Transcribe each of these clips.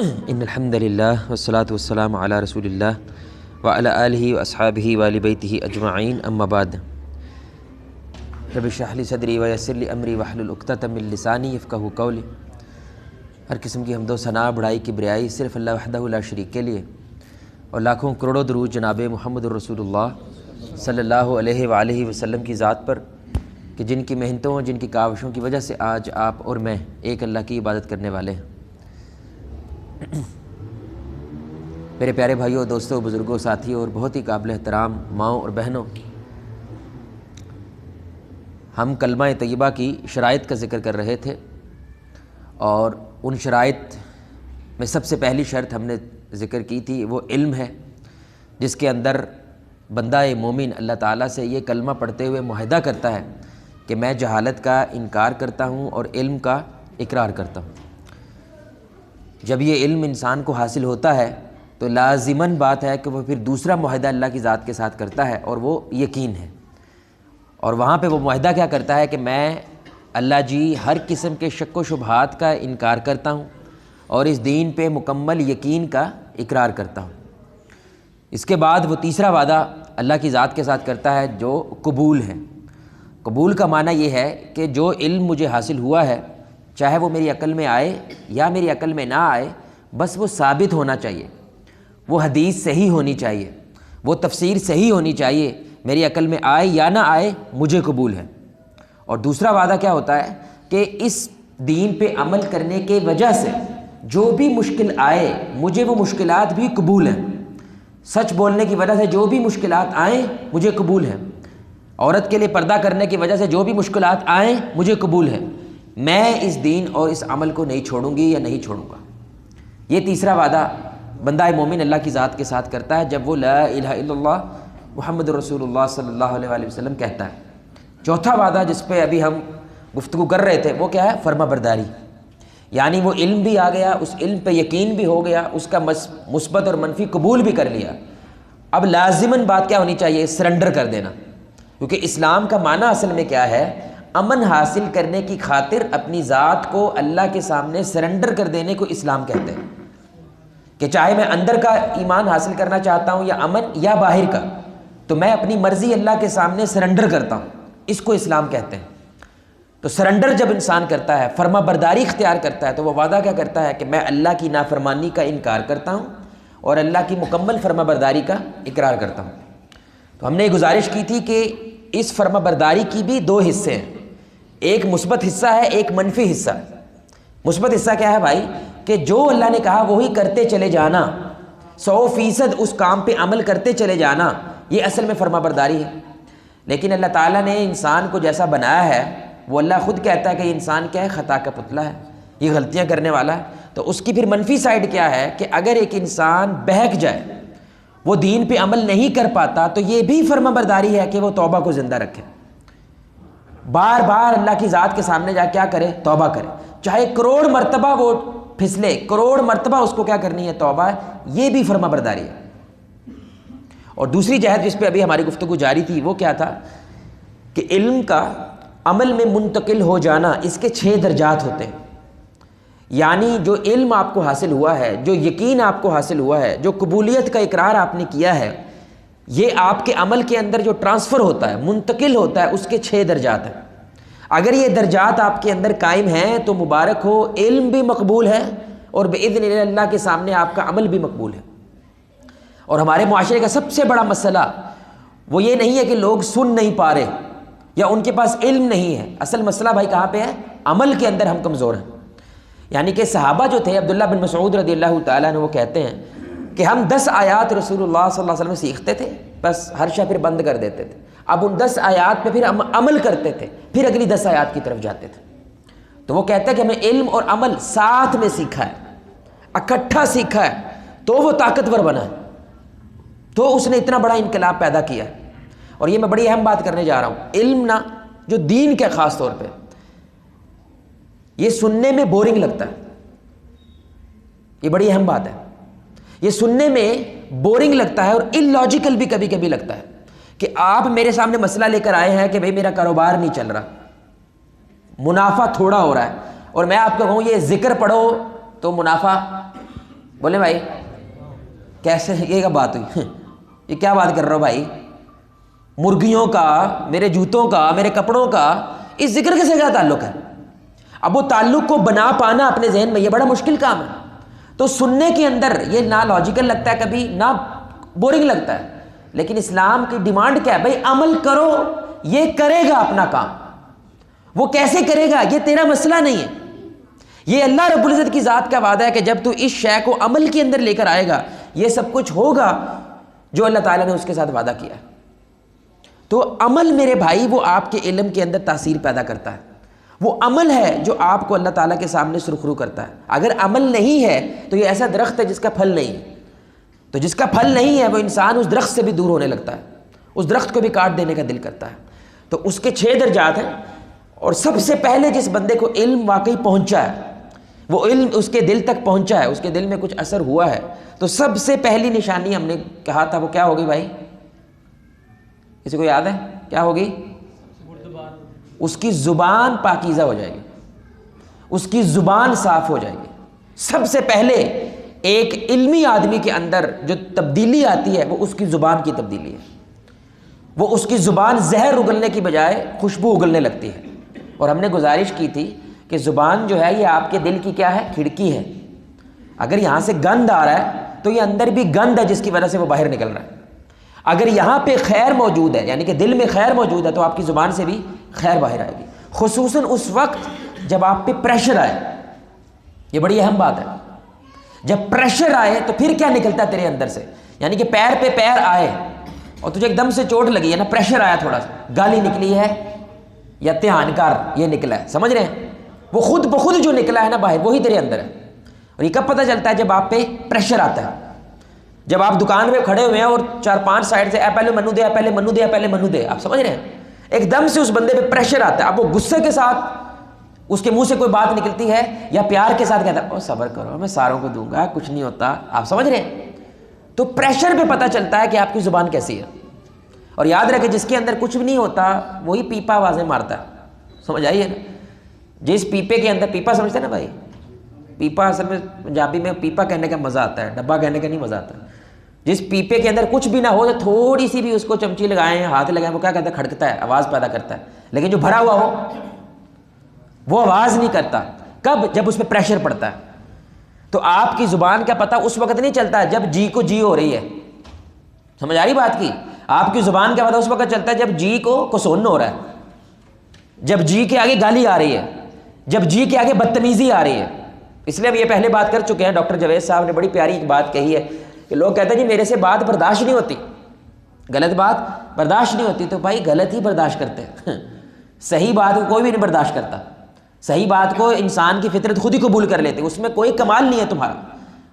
ان الحمد للہ والصلاة والسلام علی رسول اللہ وعلی آلہ واصحابہ وآل بیتہ اجمعین، اما بعد۔ رب اشرح لی صدری ویسر لی امری واحلل عقدۃ من لسانی یفقہوا قولی۔ ہر قسم کی حمد و ثنا، بڑائی کی بریائی صرف اللہ وحدہ لا شریک کے لیے، اور لاکھوں کروڑوں درود جناب محمد الرسول اللہ صلی اللہ علیہ وآلہ وسلم کی ذات پر، کہ جن کی محنتوں جن کی کاوشوں کی وجہ سے آج آپ اور میں ایک اللہ کی عبادت کرنے والے ہیں۔ میرے پیارے بھائیوں، دوستوں، بزرگوں، ساتھیوں اور بہت ہی قابل احترام ماؤں اور بہنوں، ہم کلمہ طیبہ کی شرائط کا ذکر کر رہے تھے، اور ان شرائط میں سب سے پہلی شرط ہم نے ذکر کی تھی وہ علم ہے، جس کے اندر بندہ مومن اللہ تعالیٰ سے یہ کلمہ پڑھتے ہوئے معاہدہ کرتا ہے کہ میں جہالت کا انکار کرتا ہوں اور علم کا اقرار کرتا ہوں۔ جب یہ علم انسان کو حاصل ہوتا ہے تو لازماً بات ہے کہ وہ پھر دوسرا معاہدہ اللہ کی ذات کے ساتھ کرتا ہے، اور وہ یقین ہے۔ اور وہاں پہ وہ معاہدہ کیا کرتا ہے کہ میں اللہ جی ہر قسم کے شک و شبہات کا انکار کرتا ہوں اور اس دین پہ مکمل یقین کا اقرار کرتا ہوں۔ اس کے بعد وہ تیسرا وعدہ اللہ کی ذات کے ساتھ کرتا ہے جو قبول ہے۔ قبول کا معنی یہ ہے کہ جو علم مجھے حاصل ہوا ہے، چاہے وہ میری عقل میں آئے یا میری عقل میں نہ آئے، بس وہ ثابت ہونا چاہیے، وہ حدیث صحیح ہونی چاہیے، وہ تفسیر صحیح ہونی چاہیے، میری عقل میں آئے یا نہ آئے مجھے قبول ہے۔ اور دوسرا وعدہ کیا ہوتا ہے کہ اس دین پہ عمل کرنے کے وجہ سے جو بھی مشکل آئے مجھے وہ مشکلات بھی قبول ہیں۔ سچ بولنے کی وجہ سے جو بھی مشکلات آئیں مجھے قبول ہے، عورت کے لیے پردہ کرنے کی وجہ سے جو بھی مشکلات آئیں مجھے قبول ہے، میں اس دین اور اس عمل کو نہیں چھوڑوں گی یا نہیں چھوڑوں گا۔ یہ تیسرا وعدہ بندہ مومن اللہ کی ذات کے ساتھ کرتا ہے جب وہ لا الہ الا اللہ محمد رسول اللہ صلی اللہ علیہ وآلہ وسلم کہتا ہے۔ چوتھا وعدہ جس پہ ابھی ہم گفتگو کر رہے تھے وہ کیا ہے؟ فرما برداری، یعنی وہ علم بھی آ گیا، اس علم پہ یقین بھی ہو گیا، اس کا مثبت اور منفی قبول بھی کر لیا۔ اب لازماً بات کیا ہونی چاہیے؟ سرنڈر کر دینا، کیونکہ اسلام کا معنی اصل میں کیا ہے؟ امن حاصل کرنے کی خاطر اپنی ذات کو اللہ کے سامنے سرنڈر کر دینے کو اسلام کہتے ہیں، کہ چاہے میں اندر کا ایمان حاصل کرنا چاہتا ہوں یا امن یا باہر کا، تو میں اپنی مرضی اللہ کے سامنے سرنڈر کرتا ہوں، اس کو اسلام کہتے ہیں۔ تو سرنڈر جب انسان کرتا ہے، فرما برداری اختیار کرتا ہے، تو وہ وعدہ کیا کرتا ہے کہ میں اللہ کی نافرمانی کا انکار کرتا ہوں اور اللہ کی مکمل فرما برداری کا اقرار کرتا ہوں۔ تو ہم نے یہ گزارش کی تھی کہ اس فرما برداری کی بھی دو حصے ہیں، ایک مثبت حصہ ہے، ایک منفی حصہ ہے۔ مثبت حصہ کیا ہے بھائی؟ کہ جو اللہ نے کہا وہی کرتے چلے جانا، 100% اس کام پہ عمل کرتے چلے جانا، یہ اصل میں فرما برداری ہے۔ لیکن اللہ تعالیٰ نے انسان کو جیسا بنایا ہے، وہ اللہ خود کہتا ہے کہ یہ انسان کیا ہے؟ خطا کا پتلا ہے، یہ غلطیاں کرنے والا ہے۔ تو اس کی پھر منفی سائیڈ کیا ہے کہ اگر ایک انسان بہک جائے، وہ دین پہ عمل نہیں کر پاتا، تو یہ بھی فرما برداری ہے کہ وہ توبہ کو زندہ رکھے، بار بار اللہ کی ذات کے سامنے جا کیا کرے؟ توبہ کرے، چاہے کروڑ مرتبہ وہ پھسلے، کروڑ مرتبہ اس کو کیا کرنی ہے؟ توبہ ہے۔ یہ بھی فرما برداری ہے۔ اور دوسری جہت جس پہ ابھی ہماری گفتگو جاری تھی وہ کیا تھا کہ علم کا عمل میں منتقل ہو جانا، اس کے 6 درجات ہوتے ہیں۔ یعنی جو علم آپ کو حاصل ہوا ہے، جو یقین آپ کو حاصل ہوا ہے، جو قبولیت کا اقرار آپ نے کیا ہے، یہ آپ کے عمل کے اندر جو ٹرانسفر ہوتا ہے، منتقل ہوتا ہے، اس کے 6 درجات ہیں۔ اگر یہ درجات آپ کے اندر قائم ہیں تو مبارک ہو، علم بھی مقبول ہے اور بإذن اللہ کے سامنے آپ کا عمل بھی مقبول ہے۔ اور ہمارے معاشرے کا سب سے بڑا مسئلہ وہ یہ نہیں ہے کہ لوگ سن نہیں پا رہے یا ان کے پاس علم نہیں ہے، اصل مسئلہ بھائی کہاں پہ ہے؟ عمل کے اندر ہم کمزور ہیں۔ یعنی کہ صحابہ جو تھے، عبداللہ بن مسعود رضی اللہ تعالیٰ عنہ، وہ کہتے ہیں کہ ہم 10 آیات رسول اللہ صلی اللہ علیہ وسلم سیکھتے تھے، بس ہر شے پھر بند کر دیتے تھے، اب ان 10 آیات پہ پھر ہم عمل کرتے تھے، پھر اگلی 10 آیات کی طرف جاتے تھے۔ تو وہ کہتے ہیں کہ ہمیں علم اور عمل ساتھ میں سیکھا ہے، اکٹھا سیکھا ہے، تو وہ طاقتور بنا ہے، تو اس نے اتنا بڑا انقلاب پیدا کیا ہے۔ اور یہ میں بڑی اہم بات کرنے جا رہا ہوں، علم نہ جو دین کے خاص طور پہ، یہ سننے میں بورنگ لگتا ہے، یہ بڑی اہم بات ہے، یہ سننے میں بورنگ لگتا ہے اور ان لاجیکل بھی کبھی کبھی لگتا ہے کہ آپ میرے سامنے مسئلہ لے کر آئے ہیں کہ بھئی میرا کاروبار نہیں چل رہا، منافع تھوڑا ہو رہا ہے، اور میں آپ کو کہوں یہ ذکر پڑھو تو منافع بولے بھائی کیسے، یہ کیا بات ہوئی؟ یہ کیا بات کر رہا ہو بھائی؟ مرغیوں کا، میرے جوتوں کا، میرے کپڑوں کا اس ذکر کے سے کیا تعلق ہے؟ اب وہ تعلق کو بنا پانا اپنے ذہن میں یہ بڑا مشکل کام ہے. تو سننے کے اندر یہ نہ لاجیکل لگتا ہے کبھی، نہ بورنگ لگتا ہے، لیکن اسلام کی ڈیمانڈ کیا ہے؟ بھائی عمل کرو، یہ کرے گا اپنا کام. وہ کیسے کرے گا یہ تیرا مسئلہ نہیں ہے. یہ اللہ رب العزت کی ذات کا وعدہ ہے کہ جب تو اس شے کو عمل کے اندر لے کر آئے گا یہ سب کچھ ہوگا جو اللہ تعالیٰ نے اس کے ساتھ وعدہ کیا ہے. تو عمل میرے بھائی وہ آپ کے علم کے اندر تاثیر پیدا کرتا ہے. وہ عمل ہے جو آپ کو اللہ تعالیٰ کے سامنے سرخرو کرتا ہے. اگر عمل نہیں ہے تو یہ ایسا درخت ہے جس کا پھل نہیں ہے. تو جس کا پھل نہیں ہے وہ انسان اس درخت سے بھی دور ہونے لگتا ہے، اس درخت کو بھی کاٹ دینے کا دل کرتا ہے. تو اس کے 6 درجات ہیں، اور سب سے پہلے جس بندے کو علم واقعی پہنچا ہے، وہ علم اس کے دل تک پہنچا ہے، اس کے دل میں کچھ اثر ہوا ہے، تو سب سے پہلی نشانی ہم نے کہا تھا وہ کیا ہوگی بھائی؟ کسی کو یاد ہے کیا ہوگی؟ اس کی زبان پاکیزہ ہو جائے گی، اس کی زبان صاف ہو جائے گی. سب سے پہلے ایک علمی آدمی کے اندر جو تبدیلی آتی ہے وہ اس کی زبان کی تبدیلی ہے. وہ اس کی زبان زہر اگلنے کی بجائے خوشبو اگلنے لگتی ہے. اور ہم نے گزارش کی تھی کہ زبان جو ہے یہ آپ کے دل کی کیا ہے؟ کھڑکی ہے. اگر یہاں سے گند آ رہا ہے تو یہ اندر بھی گند ہے جس کی وجہ سے وہ باہر نکل رہا ہے. اگر یہاں پہ خیر موجود ہے یعنی کہ دل میں خیر موجود ہے تو آپ کی زبان سے بھی خیر باہر آئے گی، خصوصاً اس وقت جب آپ پہ پریشر آئے. یہ بڑی اہم بات ہے. جب پریشر آئے تو پھر کیا نکلتا ہے تیرے اندر سے؟ یعنی کہ پیر پہ پیر آئے اور تجھے ایک دم سے چوٹ لگی ہے نا، پریشر آیا تھوڑا سا، گالی نکلی ہے یا تہانکار یہ نکلا ہے، سمجھ رہے ہیں؟ وہ خود بخود جو نکلا ہے نا باہر وہی تیرے اندر ہے. اور یہ کب پتہ چلتا ہے؟ جب آپ پہ پریشر آتا ہے. جب آپ دکان پہ کھڑے ہوئے ہیں اور 4-5 سائڈ سے اے پہلے منو دے، اے پہلے منو دے، اے پہلے منو دے، آپ سمجھ رہے ہیں؟ ایک دم سے اس بندے پہ پریشر آتا ہے. اب وہ غصے کے ساتھ اس کے منہ سے کوئی بات نکلتی ہے یا پیار کے ساتھ کہتا ہے او صبر کرو میں ساروں کو دوں گا کچھ نہیں ہوتا، آپ سمجھ رہے ہیں؟ تو پریشر پہ پتہ چلتا ہے کہ آپ کی زبان کیسی ہے. اور یاد رکھے جس کے اندر کچھ بھی نہیں ہوتا وہی پیپا آوازیں مارتا ہے. سمجھ آئیے نا؟ جس پیپے کے اندر، پیپا سمجھتے ہیں نا بھائی؟ پیپا اصل میں پنجابی میں پیپا کہنے کا مزہ آتا ہے، ڈبہ کہنے کا نہیں مزہ آتا. جس پیپے کے اندر کچھ بھی نہ ہو تو تھوڑی سی بھی اس کو چمچی لگائیں، ہاتھ لگائیں، وہ کیا کہتا ہے؟ کھڑکتا ہے، آواز پیدا کرتا ہے. لیکن جو بھرا ہوا ہو وہ آواز نہیں کرتا. کب؟ جب اس پہ پریشر پڑتا ہے. تو آپ کی زبان کا پتہ اس وقت نہیں چلتا ہے جب جی کو جی ہو رہی ہے. سمجھ آ رہی بات کی؟ آپ کی زبان کا پتہ اس وقت چلتا ہے جب جی کو سون ہو رہا ہے، جب جی کے آگے گالی آ رہی ہے، جب جی کے آگے بدتمیزی آ رہی ہے. اس لیے ہم یہ پہلے بات کر چکے ہیں، ڈاکٹر جاوید صاحب نے بڑی پیاری ایک بات کہی ہے کہ لوگ کہتے ہیں جی میرے سے بات برداشت نہیں ہوتی، غلط بات برداشت نہیں ہوتی. تو بھائی غلط ہی برداشت کرتے ہیں، صحیح بات کو کوئی بھی نہیں برداشت کرتا. صحیح بات کو انسان کی فطرت خود ہی قبول کر لیتے، اس میں کوئی کمال نہیں ہے تمہارا.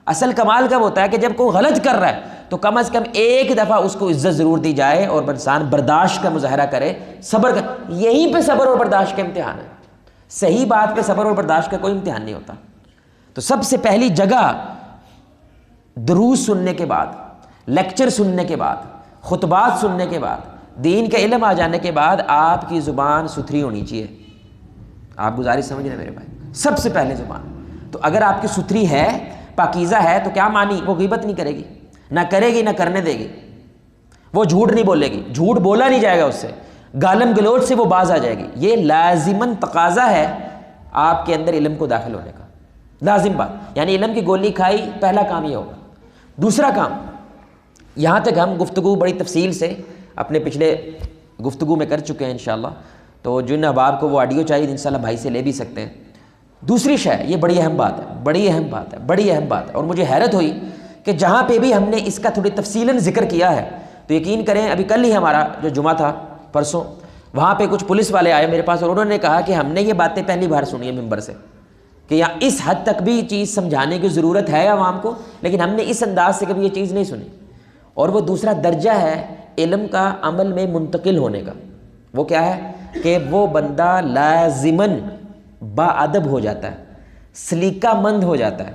اصل کمال کب ہوتا ہے کہ جب کوئی غلط کر رہا ہے تو کم از کم ایک دفعہ اس کو عزت ضرور دی جائے اور انسان برداشت کا مظاہرہ کرے، صبر کر. یہیں پہ صبر اور برداشت کا امتحان ہے. صحیح بات پہ صبر اور برداشت کا کوئی امتحان نہیں ہوتا. تو سب سے پہلی جگہ دروس سننے کے بعد، لیکچر سننے کے بعد، خطبات سننے کے بعد، دین کا علم آ جانے کے بعد آپ کی زبان ستھری ہونی چاہیے. آپ گزارش سمجھ رہے ہیں میرے بھائی؟ سب سے پہلے زبان. تو اگر آپ کی ستھری ہے، پاکیزہ ہے، تو کیا مانی؟ وہ غیبت نہیں کرے گی، نہ کرے گی، نہ کرنے دے گی. وہ جھوٹ نہیں بولے گی، جھوٹ بولا نہیں جائے گا اس سے، گالم گلوچ سے وہ باز آ جائے گی. یہ لازماً تقاضا ہے آپ کے اندر علم کو داخل ہونے کا، لازم بات. یعنی علم کی گولی کھائی، پہلا کام یہ ہوگا. دوسرا کام، یہاں تک ہم گفتگو بڑی تفصیل سے اپنے پچھلے گفتگو میں کر چکے ہیں انشاءاللہ. تو جن احباب کو وہ آڈیو چاہیے انشاءاللہ بھائی سے لے بھی سکتے ہیں. دوسری شے، یہ بڑی اہم بات ہے، بڑی اہم بات ہے، بڑی اہم بات ہے. اور مجھے حیرت ہوئی کہ جہاں پہ بھی ہم نے اس کا تھوڑی تفصیلاً ذکر کیا ہے تو یقین کریں ابھی کل ہی ہمارا جو جمعہ تھا پرسوں، وہاں پہ کچھ پولیس والے آئے میرے پاس اور انہوں نے کہا کہ ہم نے یہ باتیں پہلی بار سنی ہے ممبر سے کہ یہاں اس حد تک بھی چیز سمجھانے کی ضرورت ہے عوام کو، لیکن ہم نے اس انداز سے کبھی یہ چیز نہیں سنی. اور وہ دوسرا درجہ ہے علم کا عمل میں منتقل ہونے کا. وہ کیا ہے کہ وہ بندہ لازماً با ادب ہو جاتا ہے، سلیقہ مند ہو جاتا ہے،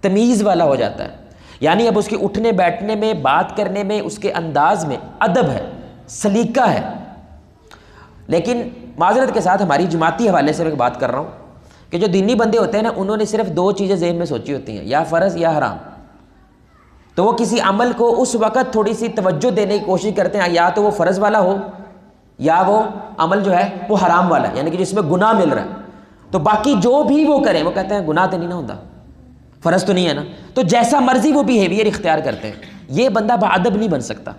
تمیز والا ہو جاتا ہے. یعنی اب اس کے اٹھنے بیٹھنے میں، بات کرنے میں، اس کے انداز میں ادب ہے، سلیقہ ہے. لیکن معذرت کے ساتھ ہماری جماعتی حوالے سے میں بات کر رہا ہوں کہ جو دینی بندے ہوتے ہیں نا، انہوں نے صرف 2 چیزیں ذہن میں سوچی ہوتی ہیں، یا فرض یا حرام. تو وہ کسی عمل کو اس وقت تھوڑی سی توجہ دینے کی کوشش کرتے ہیں، یا تو وہ فرض والا ہو یا وہ عمل جو ہے وہ حرام والا ہے، یعنی کہ جس میں گناہ مل رہا ہے، تو باقی جو بھی وہ کریں وہ کہتے ہیں گناہ تو نہیں نہ ہوتا، فرض تو نہیں ہے نا، تو جیسا مرضی وہ بیہیویئر اختیار کرتے ہیں۔ یہ بندہ باادب نہیں بن سکتا،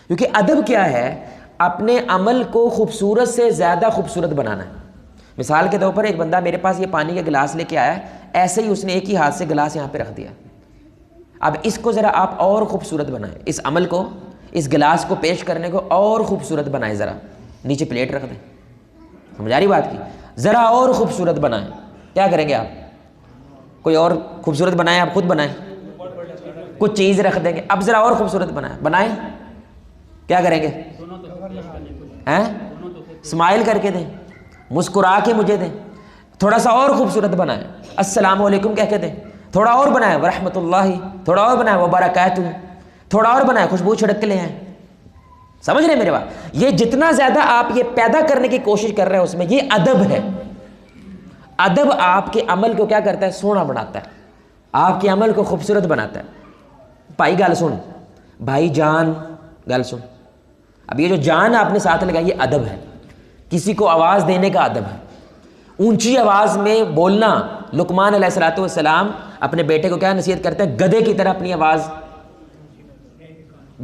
کیونکہ ادب کیا ہے؟ اپنے عمل کو خوبصورت سے زیادہ خوبصورت بنانا ہے۔ مثال کے طور پر ایک بندہ میرے پاس یہ پانی کا گلاس لے کے آیا ہے، ایسے ہی اس نے ایک ہی ہاتھ سے گلاس یہاں پہ رکھ دیا، اب اس کو ذرا آپ اور خوبصورت بنائیں، اس عمل کو، اس گلاس کو پیش کرنے کو اور خوبصورت بنائیں، ذرا نیچے پلیٹ رکھ دیں، سمجھا رہی بات کی، ذرا اور خوبصورت بنائیں، کیا کریں گے آپ؟ کوئی اور خوبصورت بنائیں، آپ خود بنائیں، کچھ چیز رکھ دیں گے، اب ذرا اور خوبصورت بنائیں، کیا کریں گے؟ اسمائل کر کے دیں، مسکرا کے مجھے دیں، تھوڑا سا اور خوبصورت بنائیں، السلام علیکم کہہ کے دیں، تھوڑا اور بنائیں ورحمۃ اللہ، تھوڑا اور بنائیں وبرکاتہ، تھوڑا اور بنائیں خوشبو چھڑک کے لے آئیں۔ سمجھ رہے ہیں میرے بات؟ یہ جتنا زیادہ آپ یہ پیدا کرنے کی کوشش کر رہے ہیں اس میں یہ ادب ہے۔ ادب آپ کے عمل کو کیا کرتا ہے؟ سونا بناتا ہے، آپ کے عمل کو خوبصورت بناتا ہے۔ بھائی گل سن، بھائی جان گل سن، اب یہ جو جان آپ نے ساتھ لگائی یہ ادب ہے، کسی کو آواز دینے کا ادب ہے، اونچی آواز میں بولنا۔ لقمان علیہ الصلوۃ والسلام اپنے بیٹے کو کیا نصیحت کرتے ہیں؟ گدھے کی طرح اپنی آواز،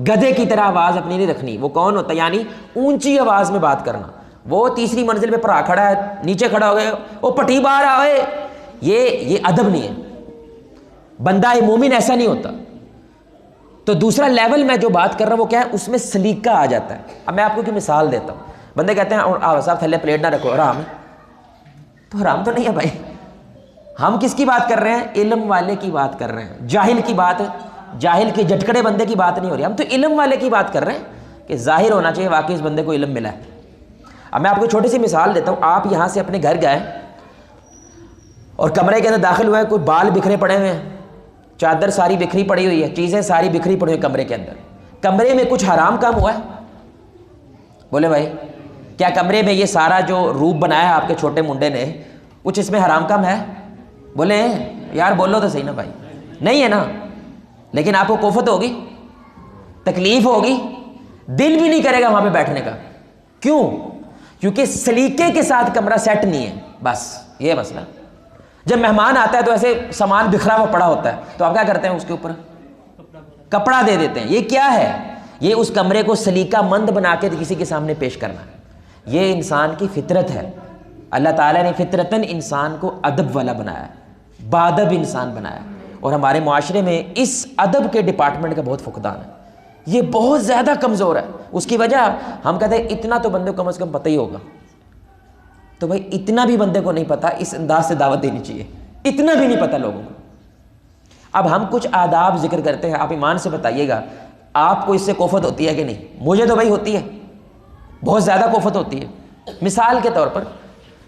گدھے کی طرح آواز اپنی نہیں رکھنی۔ وہ کون ہوتا ہے؟ یعنی اونچی آواز میں بات کرنا۔ وہ تیسری منزل پہ پڑا کھڑا ہے، نیچے کھڑا ہو گئے، وہ پٹی باہر آئے، یہ ادب نہیں ہے۔ بندہ مومن ایسا نہیں ہوتا۔ تو دوسرا لیول میں جو بات کر رہا ہوں وہ کیا ہے؟ اس میں سلیقہ آ جاتا ہے۔ اب میں آپ کو کی مثال دیتا ہوں، بندے کہتے ہیں صاحب تھلے پلیٹ نہ رکھو، حرام ہے۔ تو حرام تو نہیں ہے بھائی، ہم کس کی بات کر رہے ہیں؟ علم والے کی بات کر رہے ہیں، جاہل کی بات ہے، جاہل کے جھٹکڑے بندے کی بات نہیں ہو رہی، ہم تو علم والے کی بات کر رہے ہیں کہ ظاہر ہونا چاہیے واقعی اس بندے کو علم ملا ہے۔ اب میں آپ کو چھوٹی سی مثال دیتا ہوں، آپ یہاں سے اپنے گھر گئے اور کمرے کے اندر داخل ہوئے، کوئی بال بکھرے پڑے ہوئے ہیں، چادر ساری بکھری پڑی ہوئی ہے، چیزیں ساری بکھری پڑی ہوئی کمرے کے اندر، کمرے میں کچھ حرام کام ہوا ہے؟ بولے بھائی کیا کمرے میں یہ سارا جو روپ بنایا ہے آپ کے چھوٹے منڈے نے، کچھ اس میں حرام کام ہے؟ بولے یار بولو تو صحیح نا بھائی، نہیں ہے نا؟ لیکن آپ کو کوفت ہوگی، تکلیف ہوگی، دل بھی نہیں کرے گا وہاں پہ بیٹھنے کا۔ کیوں؟ کیونکہ سلیقے کے ساتھ کمرہ سیٹ نہیں ہے، بس یہ مسئلہ۔ جب مہمان آتا ہے تو ایسے سامان بکھرا ہوا پڑا ہوتا ہے تو آپ کیا کرتے ہیں؟ اس کے اوپر کپڑا دے دیتے ہیں۔ یہ کیا ہے؟ یہ اس کمرے کو سلیقہ مند بنا کے کسی کے سامنے پیش کرنا ہے۔ یہ انسان کی فطرت ہے، اللہ تعالیٰ نے فطرتاً انسان کو ادب والا بنایا ہے، باادب انسان بنایا ہے، اور ہمارے معاشرے میں اس ادب کے ڈپارٹمنٹ کا بہت فقدان ہے، یہ بہت زیادہ کمزور ہے۔ اس کی وجہ ہم کہتے ہیں اتنا تو بندے کو کم از کم پتہ ہی ہوگا، تو بھائی اتنا بھی بندے کو نہیں پتہ، اس انداز سے دعوت دینی چاہیے، اتنا بھی نہیں پتہ لوگوں کو۔ اب ہم کچھ آداب ذکر کرتے ہیں، آپ ایمان سے بتائیے گا آپ کو اس سے کوفت ہوتی ہے کہ نہیں؟ مجھے تو بھائی ہوتی ہے، بہت زیادہ کوفت ہوتی ہے۔ مثال کے طور پر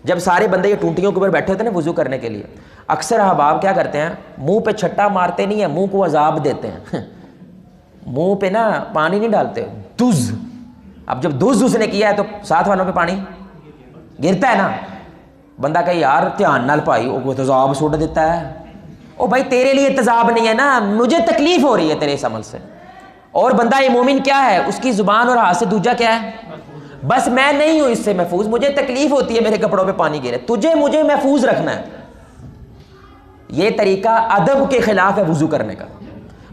جب سارے بندے یہ ٹونٹیوں کے اوپر بیٹھے ہوتے ہیں نا وضو کرنے کے لیے، اکثر احباب کیا کرتے ہیں؟ منہ پہ چھٹا مارتے نہیں ہیں، منہ کو عذاب دیتے ہیں، منہ پہ نا پانی نہیں ڈالتے، دز۔ اب جب دز اس نے کیا ہے تو ساتھ والوں پہ پانی گرتا ہے نا، بندہ کہ یار دھیان نال پائی، وہ تذاب سوٹ دیتا ہے۔ او بھائی تیرے لیے تذاب نہیں ہے نا، مجھے تکلیف ہو رہی ہے تیرے اس عمل سے۔ اور بندہ یہ مومن کیا ہے؟ اس کی زبان اور ہاتھ سے دوجا کیا ہے؟ بس میں نہیں ہوں اس سے محفوظ، مجھے تکلیف ہوتی ہے میرے کپڑوں پہ پانی گرے، تجھے مجھے محفوظ رکھنا ہے۔ یہ طریقہ ادب کے خلاف ہے وضو کرنے کا۔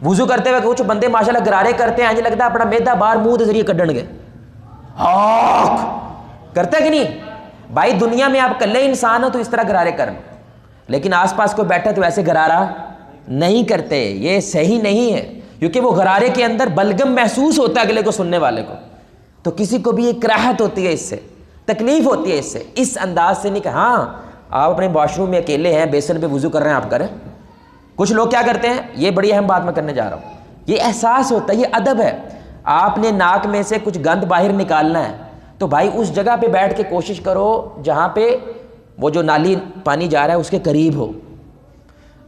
وضو کرتے ہوئے کچھ بندے ماشاءاللہ گرارے کرتے ہیں، مجھے لگتا ہے اپنا میدا باہر منہ کے ذریعے کڈن گے، کرتے کہ نہیں؟ بھائی دنیا میں آپ کلے انسان ہو تو اس طرح گرارے کرنا، لیکن آس پاس کوئی بیٹھا تو ایسے گرارا نہیں کرتے، یہ صحیح نہیں ہے، کیونکہ وہ غرارے کے اندر بلغم محسوس ہوتا ہے اگلے کو، سننے والے کو، تو کسی کو بھی ایک کراہت ہوتی ہے، اس سے تکلیف ہوتی ہے، اس سے اس انداز سے نہیں کہ ہاں آپ اپنے واش روم میں اکیلے ہیں، بیسن پہ وضو کر رہے ہیں، آپ کریں۔ کچھ لوگ کیا کرتے ہیں، یہ بڑی اہم بات میں کرنے جا رہا ہوں، یہ احساس ہوتا ہے، یہ ادب ہے۔ آپ نے ناک میں سے کچھ گند باہر نکالنا ہے تو بھائی اس جگہ پہ بیٹھ کے کوشش کرو جہاں پہ وہ جو نالی پانی جا رہا ہے اس کے قریب ہو،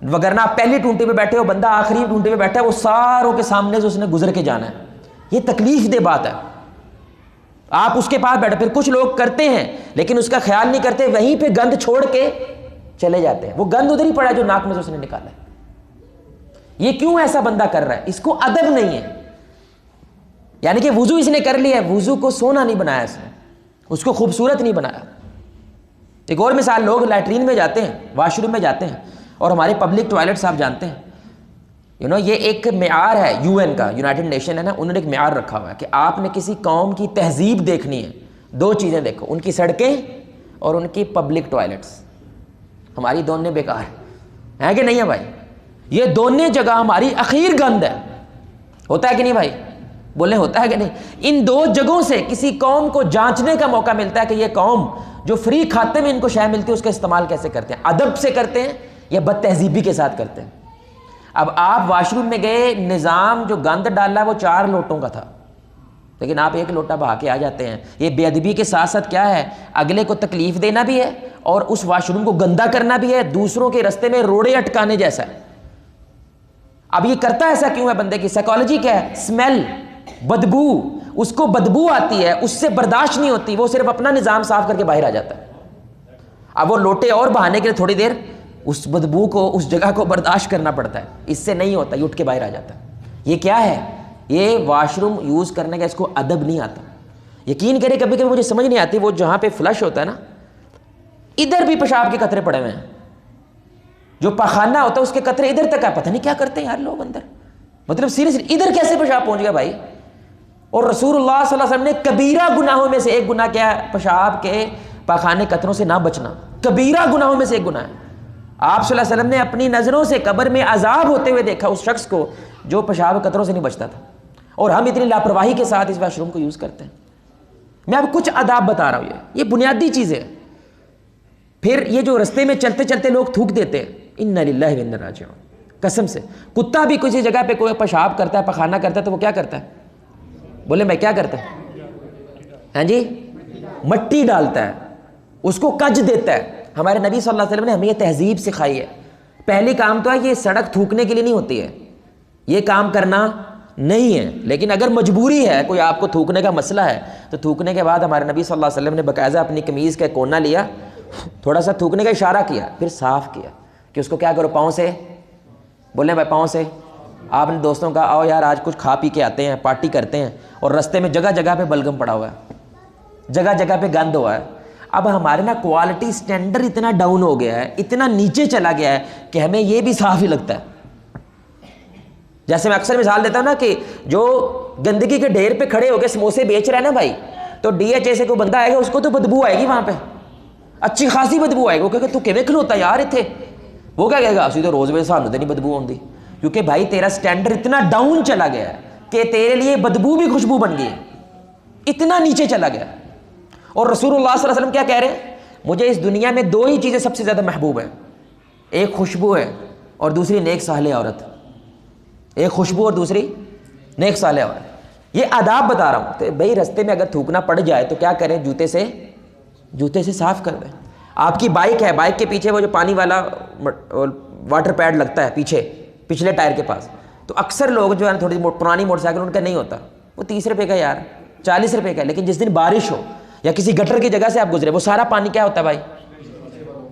وگرنہ آپ پہلی ٹونٹی پہ بیٹھے ہو، بندہ آخری ٹونٹی پہ بیٹھا ہے، وہ ساروں کے سامنے سے اس نے گزر کے جانا ہے، یہ تکلیف دہ بات ہے۔ آپ اس کے پاس بیٹھے، پھر کچھ لوگ کرتے ہیں لیکن اس کا خیال نہیں کرتے، وہیں پہ گند چھوڑ کے چلے جاتے ہیں، وہ گند ادھر ہی پڑا ہے جو ناک میں سے اس نے نکالا ہے۔ یہ کیوں ایسا بندہ کر رہا ہے؟ اس کو ادب نہیں ہے. یعنی کہ وضو اس نے کر لیا ہے، وضو کو سونا نہیں بنایا اس نے، اس کو خوبصورت نہیں بنایا. ایک اور مثال، لوگ لیٹرین میں جاتے ہیں، واش روم میں جاتے ہیں، اور ہمارے پبلک ٹوائلٹس آپ جانتے ہیں، یہ ایک معیار ہے UN کا، یونائٹڈ نیشن ہے نا، انہوں نے ایک معیار رکھا ہوا ہے کہ آپ نے کسی قوم کی تہذیب دیکھنی ہے، 2 چیزیں دیکھو، ان کی سڑکیں اور ان کی پبلک ٹوائلٹس. ہماری دونوں بیکار ہیں کہ نہیں ہے بھائی؟ یہ دونوں جگہ ہماری اخیر گند ہے. ہوتا ہے کہ نہیں بھائی؟ بولے ہوتا ہے کہ نہیں؟ ان 2 جگہوں سے کسی قوم کو جانچنے کا موقع ملتا ہے کہ یہ قوم جو فری کھاتے میں ان کو شے ملتی ہے اس کا استعمال کیسے کرتے ہیں، ادب سے کرتے ہیں یا بد تہذیبی کے ساتھ کرتے ہیں. اب آپ واش روم میں گئے، نظام جو گند ڈالا وہ 4 لوٹوں کا تھا، لیکن آپ 1 لوٹا بہا کے آ جاتے ہیں. یہ بے ادبی کے ساتھ ساتھ کیا ہے؟ اگلے کو تکلیف دینا بھی ہے اور اس واش روم کو گندا کرنا بھی ہے، دوسروں کے رستے میں روڑے اٹکانے جیسا ہے. اب یہ کرتا ایسا کیوں ہے؟ بندے کی سائیکالوجی کیا ہے؟ اسمیل، بدبو. اس کو بدبو آتی ہے، اس سے برداشت نہیں ہوتی، وہ صرف اپنا نظام صاف کر کے باہر آ جاتا ہے. اب وہ لوٹے اور بہانے کے لیے تھوڑی دیر اس بدبو کو، اس جگہ کو برداشت کرنا پڑتا ہے. اس سے نہیں ہوتا، یہ اٹھ کے باہر آ جاتا ہے. یہ کیا ہے؟ یہ واش روم یوز کرنے کا اس کو ادب نہیں آتا. یقین کرے کبھی کبھی مجھے سمجھ نہیں آتی، وہ جہاں پہ فلش ہوتا ہے نا، ادھر بھی پیشاب کے قطرے پڑے ہوئے ہیں، جو پاخانہ ہوتا ہے اس کے قطرے ادھر تک ہے. پتہ نہیں کیا کرتے ہیں یار لوگ اندر، مطلب سیریسلی ادھر کیسے پیشاب پہنچ گیا بھائی؟ اور رسول اللہ صلی اللہ علیہ وسلم نے کبیرہ گناہوں میں سے ایک گناہ کیا ہے؟ پیشاب کے پاخانے قطروں سے نہ بچنا. کبیرہ گناہوں میں سے ایک گناہ ہے. آپ صلی اللہ علیہ وسلم نے اپنی نظروں سے قبر میں عذاب ہوتے ہوئے دیکھا اس شخص کو جو پیشاب قطروں سے نہیں بچتا تھا، اور ہم اتنی لاپرواہی کے ساتھ اس واش روم کو یوز کرتے ہیں. میں اب کچھ آداب بتا رہا ہوں، یہ بنیادی چیزیں ہیں. پھر یہ جو رستے میں چلتے چلتے لوگ تھوک دیتے ہیں، انا للہ و انا راجعون. قسم سے کتا بھی کسی جگہ پہ کوئی پیشاب کرتا ہے، پخانہ کرتا ہے، تو وہ کیا کرتا ہے؟ بولے میں کیا کرتا ہے؟ ہاں جی، مٹی ڈالتا ہے، اس کو کج دیتا ہے. ہمارے نبی صلی اللہ علیہ وسلم نے ہمیں یہ تہذیب سکھائی ہے. پہلی کام تو ہے یہ سڑک تھوکنے کے لیے نہیں ہوتی ہے، یہ کام کرنا نہیں ہے. لیکن اگر مجبوری ہے، کوئی آپ کو تھوکنے کا مسئلہ ہے، تو تھوکنے کے بعد ہمارے نبی صلی اللہ علیہ وسلم نے باقاعدہ اپنی قمیض کا کونا لیا، تھوڑا سا تھوکنے کا اشارہ کیا، پھر صاف کیا کہ اس کو کیا کرو، پاؤں سے. بولیں بھائی پاؤں سے. آپ نے دوستوں کا آؤ یار آج کچھ کھا پی کے آتے ہیں، پارٹی کرتے ہیں، اور رستے میں جگہ جگہ پہ بلغم پڑا ہوا ہے، جگہ جگہ پہ گند ہوا ہے. اب ہمارے نا کوالٹی سٹینڈرڈ اتنا ڈاؤن ہو گیا ہے، اتنا نیچے چلا گیا ہے کہ ہمیں یہ بھی صاف ہی لگتا ہے. جیسے میں اکثر مثال دیتا ہوں نا کہ جو گندگی کے ڈھیر پہ کھڑے ہو کے سموسے بیچ رہا ہے نا بھائی، تو DHA سے کوئی بندہ آئے گا اس کو تو بدبو آئے گی، وہاں پہ اچھی خاصی بدبو آئے گی. وہ کہے گا تو کیویں کھلوتا یار اتنے؟ وہ کیا کہے گا؟ اسی تو روز میں سانو تو نہیں بدبو آتی، کیونکہ بھائی تیرا سٹینڈرڈ اتنا ڈاؤن چلا گیا ہے کہ تیرے لیے بدبو بھی خوشبو بن گئی ہے، اتنا نیچے چلا گیا. اور رسول اللہ صلی اللہ علیہ وسلم کیا کہہ رہے ہیں؟ مجھے اس دنیا میں 2 ہی چیزیں سب سے زیادہ محبوب ہیں، ایک خوشبو ہے اور دوسری نیک صالح عورت. ایک خوشبو اور دوسری نیک صالح عورت. یہ آداب بتا رہا ہوں. تو بھائی رستے میں اگر تھوکنا پڑ جائے تو کیا کریں؟ جوتے سے صاف کر دیں. آپ کی بائک ہے، بائک کے پیچھے وہ جو پانی والا واٹر پیڈ لگتا ہے پیچھے پچھلے ٹائر کے پاس، تو اکثر لوگ جو ہے تھوڑی پرانی موٹر سائیکل ان کا نہیں ہوتا، وہ 30 روپے کا یار 40 روپے کا. لیکن جس دن بارش ہو یا کسی گٹر کی جگہ سے آپ گزرے، وہ سارا پانی کیا ہوتا ہے بھائی؟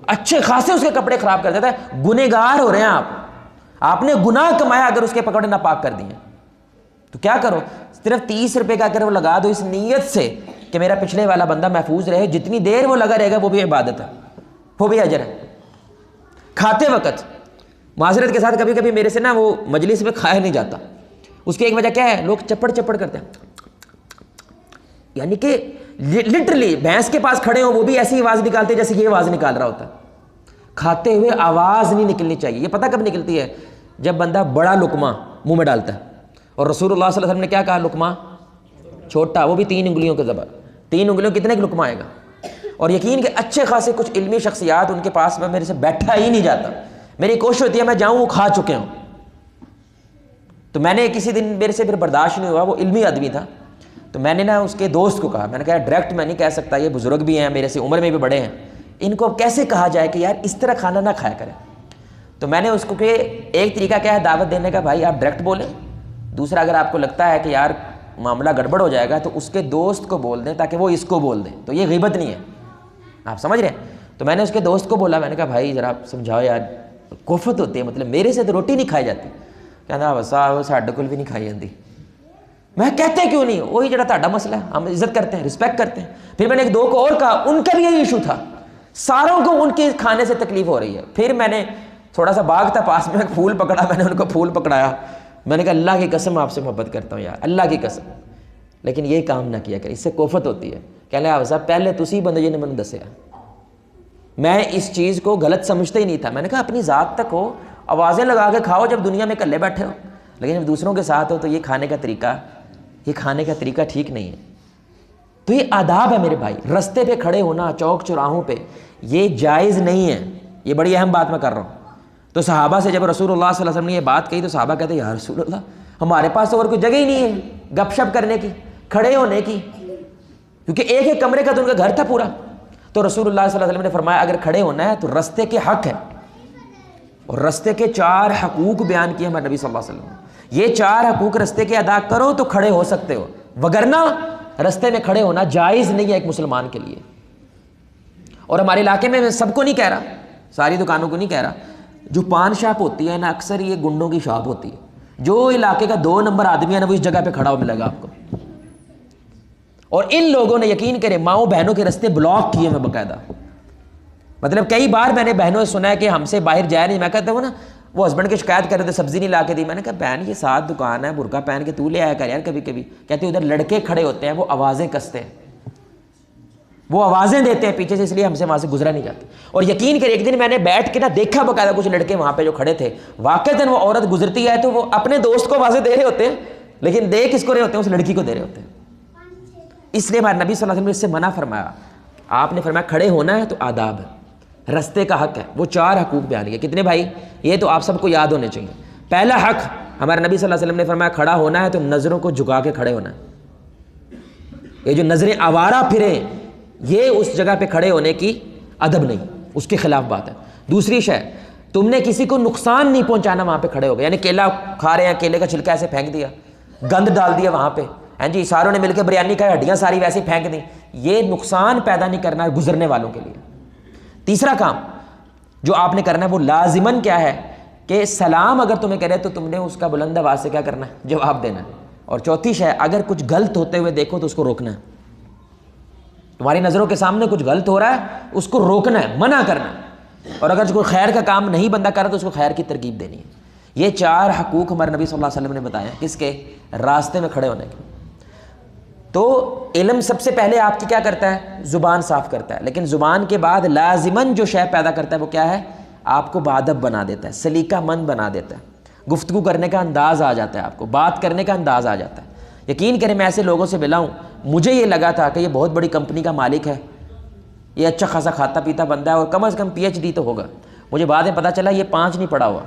اچھے خاصے اس کے کپڑے خراب کر دیتا ہے. گنہگار ہو رہے ہیں آپ نے گناہ کمایا اگر اس کے کپڑے ناپاک کر دیے. تو کیا کرو؟ صرف 30 روپے کا اگر وہ لگا دو اس نیت سے کہ میرا پچھلے والا بندہ محفوظ رہے، جتنی دیر وہ لگا رہے گا وہ بھی عبادت ہے، وہ بھی اجر ہے. کھاتے وقت معذرت کے ساتھ کبھی کبھی میرے سے نا وہ مجلس میں کھایا نہیں جاتا. اس کی ایک وجہ کیا ہے؟ لوگ چپڑ چپڑ کرتے ہیں، یعنی کہ لٹرلی بھینس کے پاس کھڑے ہوں وہ بھی ایسی آواز نکالتے جیسے یہ آواز نکال رہا ہوتا ہے. کھاتے ہوئے آواز نہیں نکلنی چاہیے. یہ پتہ کب نکلتی ہے؟ جب بندہ بڑا لقمہ منہ میں ڈالتا ہے. اور رسول اللہ صلی اللہ علیہ وسلم نے کیا کہا؟ لقمہ چھوٹا، وہ بھی 3 انگلیوں کے زبر. 3 انگلیوں کتنے کا لقمہ آئے گا؟ اور یقین کہ اچھے خاصے کچھ علمی شخصیات ان کے پاس میں میرے سے بیٹھا ہی نہیں جاتا. میری کوشش ہوتی ہے میں جاؤں وہ کھا چکے ہوں. تو میں نے کسی دن میرے سے پھر برداشت نہیں ہوا، وہ علمی آدمی تھا، تو میں نے نا اس کے دوست کو کہا، میں نے کہا ڈائریکٹ میں نہیں کہہ سکتا، یہ بزرگ بھی ہیں میرے سے عمر میں بھی بڑے ہیں، ان کو کیسے کہا جائے کہ یار اس طرح کھانا نہ کھایا کریں. تو میں نے اس کو کہ ایک طریقہ کیا ہے دعوت دینے کا، بھائی آپ ڈائریکٹ بولیں. دوسرا اگر آپ کو لگتا ہے کہ یار معاملہ گڑبڑ ہو جائے گا تو اس کے دوست کو بول دیں تاکہ وہ اس کو بول دیں، تو یہ غیبت نہیں ہے. آپ سمجھ رہے ہیں؟ تو میں نے اس کے دوست کو بولا، میں نے کہا بھائی ذرا سمجھاؤ یار، کوفت ہوتی ہے، مطلب میرے سے تو روٹی نہیں کھائی جاتی. کہنا بسا ساڈے کول بھی نہیں کھائی جاندی. میں کہتے کیوں نہیں؟ وہی جڑا تہاڈا مسئلہ ہے, ہم عزت کرتے ہیں, رسپیکٹ کرتے ہیں. پھر میں نے ایک دو کو اور کہا, ان کا بھی یہی ایشو تھا, ساروں کو ان کے کھانے سے تکلیف ہو رہی ہے. پھر میں نے تھوڑا سا باغ تھا پاس میں, ایک پھول پکڑا, میں نے ان کو پھول پکڑایا, میں نے کہا اللہ کی قسم آپ سے محبت کرتا ہوں یار, اللہ کی قسم, لیکن یہ کام نہ کیا کرے, اس سے کوفت ہوتی ہے. کہنے آپ صاحب پہلے تسی بندے جی نے مجھے دسیا, میں اس چیز کو غلط سمجھتا ہی نہیں تھا. میں نے کہا اپنی ذات تک ہو, آوازیں لگا کے کھاؤ جب دنیا میں اکلے بیٹھے ہو, لیکن جب دوسروں کے ساتھ ہو تو یہ کھانے کا طریقہ ٹھیک نہیں ہے. تو یہ آداب ہے میرے بھائی. رستے پہ کھڑے ہونا, چوک چوراہوں پہ, یہ جائز نہیں ہے. یہ بڑی اہم بات میں کر رہا ہوں. تو صحابہ سے جب رسول اللہ صلی اللہ علیہ وسلم نے یہ بات کہی تو صحابہ کہتے ہیں یا رسول اللہ, ہمارے پاس اور کوئی جگہ ہی نہیں ہے گپ شپ کرنے کی, کھڑے ہونے کی, کیونکہ ایک ایک کمرے کا تو ان کا گھر تھا پورا. تو رسول اللہ صلی اللہ علیہ وسلم نے فرمایا اگر کھڑے ہونا ہے تو رستے کے حق ہے, اور رستے کے 4 حقوق بیان کیے ہمارے نبی صلی اللہ علیہ وسلم نے. یہ 4 حقوق رستے کے ادا کرو تو کھڑے ہو سکتے ہو, وگرنہ رستے میں کھڑے ہونا جائز نہیں ہے ایک مسلمان کے لیے. اور ہمارے علاقے میں سب کو نہیں کہہ رہا, ساری دکانوں کو نہیں کہہ رہا, جو پان شاپ ہوتی ہے نا اکثر یہ گنڈوں کی شاپ ہوتی ہے. جو علاقے کا 2 نمبر آدمی ہے نا وہ اس جگہ پہ کھڑا ہو ملے گا آپ کو. اور ان لوگوں نے یقین کرے ماؤں بہنوں کے رستے بلاک کیے ہیں باقاعدہ. مطلب کئی بار میں نے بہنوں سے سنا ہے کہ ہم سے باہر جائے نہیں. میں کہتا ہوں نا, وہ ہسبینڈ کی شکایت کر رہے تھے سبزی نہیں لا کے دی. میں نے کہا بہن یہ ساتھ دکان ہے, برقع پہن کے تو لے آیا کر یار کبھی کبھی. کہتے ادھر لڑکے کھڑے ہوتے ہیں, وہ آوازیں کستے ہیں, وہ آوازیں دیتے ہیں پیچھے سے, اس لیے ہم سے وہاں سے گزرا نہیں جاتا. اور یقین کرے ایک دن میں نے بیٹھ کے نا دیکھا باقاعدہ کچھ لڑکے وہاں پہ جو کھڑے تھے, واقعتاً وہ عورت گزرتی ہے تو وہ اپنے دوست کو آوازیں دے رہے ہوتے ہیں, لیکن دے کس کو رہے ہوتے ہیں؟ اس لڑکی کو دے رہے ہوتے ہیں. اس لیے ہمارے نبی صلی اللہ علیہ وسلم نے اس سے منع فرمایا. آپ نے فرمایا کھڑے ہونا ہے تو آداب ہے, رستے کا حق ہے. وہ 4 حقوق بیان کیے. کتنے بھائی؟ یہ تو آپ سب کو یاد ہونے چاہیے. پہلا حق ہمارے نبی صلی اللہ علیہ وسلم نے فرمایا کھڑا ہونا ہے تو نظروں کو جھکا کے کھڑے ہونا ہے. یہ جو نظریں آوارہ پھریں, یہ اس جگہ پہ کھڑے ہونے کی ادب نہیں, اس کے خلاف بات ہے. دوسری شے, تم نے کسی کو نقصان نہیں پہنچانا وہاں پہ کھڑے ہو گئے. یعنی کیلا کھا رہے ہیں, کیلے کا چھلکا ایسے پھینک دیا, گند ڈال دیا وہاں پہ, ہیں جی ساروں نے مل کے بریانی کھائی, ہڈیاں ساری ویسے ہی پھینک دیں. یہ نقصان پیدا نہیں کرنا ہے گزرنے والوں کے لیے. تیسرا کام جو آپ نے کرنا ہے وہ لازماً کیا ہے کہ سلام اگر تمہیں کرے تو تم نے اس کا بلند آواز سے کیا کرنا ہے؟ جواب دینا ہے. اور چوتھی شے, اگر کچھ غلط ہوتے ہوئے دیکھو تو اس کو روکنا ہے. تمہاری نظروں کے سامنے کچھ غلط ہو رہا ہے, اس کو روکنا ہے, منع کرنا ہے. اور اگر کوئی خیر کا کام نہیں بندہ کر رہا تو اس کو خیر کی ترغیب دینی ہے. یہ 4 حقوق ہمارے نبی صلی اللہ علیہ وسلم نے بتایا کس کے؟ راستے میں کھڑے ہونے کے. تو علم سب سے پہلے آپ کی کیا کرتا ہے؟ زبان صاف کرتا ہے. لیکن زبان کے بعد لازماً جو شے پیدا کرتا ہے وہ کیا ہے؟ آپ کو باادب بنا دیتا ہے, سلیقہ مند بنا دیتا ہے, گفتگو کرنے کا انداز آ جاتا ہے, آپ کو بات کرنے کا انداز آ جاتا ہے. یقین کریں میں ایسے لوگوں سے ملا ہوں, مجھے یہ لگا تھا کہ یہ بہت بڑی کمپنی کا مالک ہے, یہ اچھا خاصا کھاتا پیتا بندہ ہے اور کم از کم PhD تو ہوگا. مجھے بعد میں پتہ چلا یہ 5 نہیں پڑھا ہوا,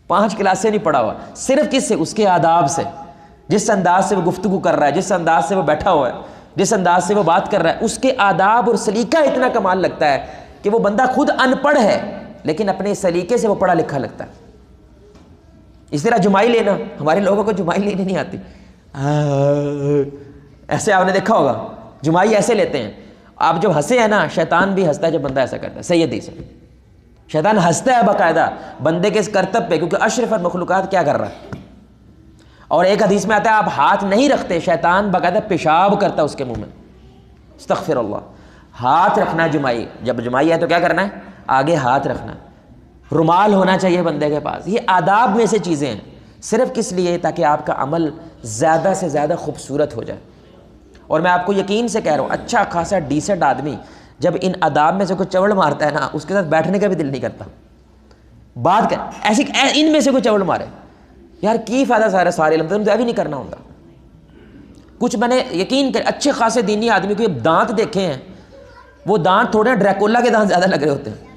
5 کلاسیں نہیں پڑھا ہوا. صرف کس سے؟ اس کے آداب سے, جس انداز سے وہ گفتگو کر رہا ہے, جس انداز سے وہ بیٹھا ہوا ہے, جس انداز سے وہ بات کر رہا ہے, اس کے آداب اور سلیقہ اتنا کمال لگتا ہے کہ وہ بندہ خود ان پڑھ ہے لیکن اپنے سلیقے سے وہ پڑھا لکھا لگتا ہے. اس طرح جمائی لینا, ہمارے لوگوں کو جمائی لینی نہیں آتی. ایسے آپ نے دیکھا ہوگا, جمائی ایسے لیتے ہیں. آپ جب ہنسے ہیں نا, شیطان بھی ہنستا ہے جب بندہ ایسا کرتا ہے. سیدی سے شیطان ہنستا ہے باقاعدہ بندے کے اس کرتب پہ, کیونکہ اشرف المخلوقات کیا کر رہا ہے. اور ایک حدیث میں آتا ہے آپ ہاتھ نہیں رکھتے, شیطان باقاعدہ پیشاب کرتا ہے اس کے منہ میں. استغفر اللہ. ہاتھ رکھنا جمائی, جب جمائی ہے تو کیا کرنا ہے؟ آگے ہاتھ رکھنا. رومال ہونا چاہیے بندے کے پاس. یہ آداب میں سے چیزیں ہیں, صرف کس لیے؟ تاکہ آپ کا عمل زیادہ سے زیادہ خوبصورت ہو جائے. اور میں آپ کو یقین سے کہہ رہا ہوں, اچھا خاصا ڈیسنٹ آدمی جب ان آداب میں سے کوئی چوڑ مارتا ہے نا, اس کے ساتھ بیٹھنے کا بھی دل نہیں کرتا. بات کر ایسی ان میں سے کوئی چوڑ مارے, یار کی فائدہ سارے علم تو بھی نہیں کرنا ہوتا. کچھ میں نے یقین کر اچھے خاصے دینی آدمی کو دانت دیکھے ہیں, وہ دانت تھوڑے ڈریکولا کے دانت زیادہ لگ رہے ہوتے ہیں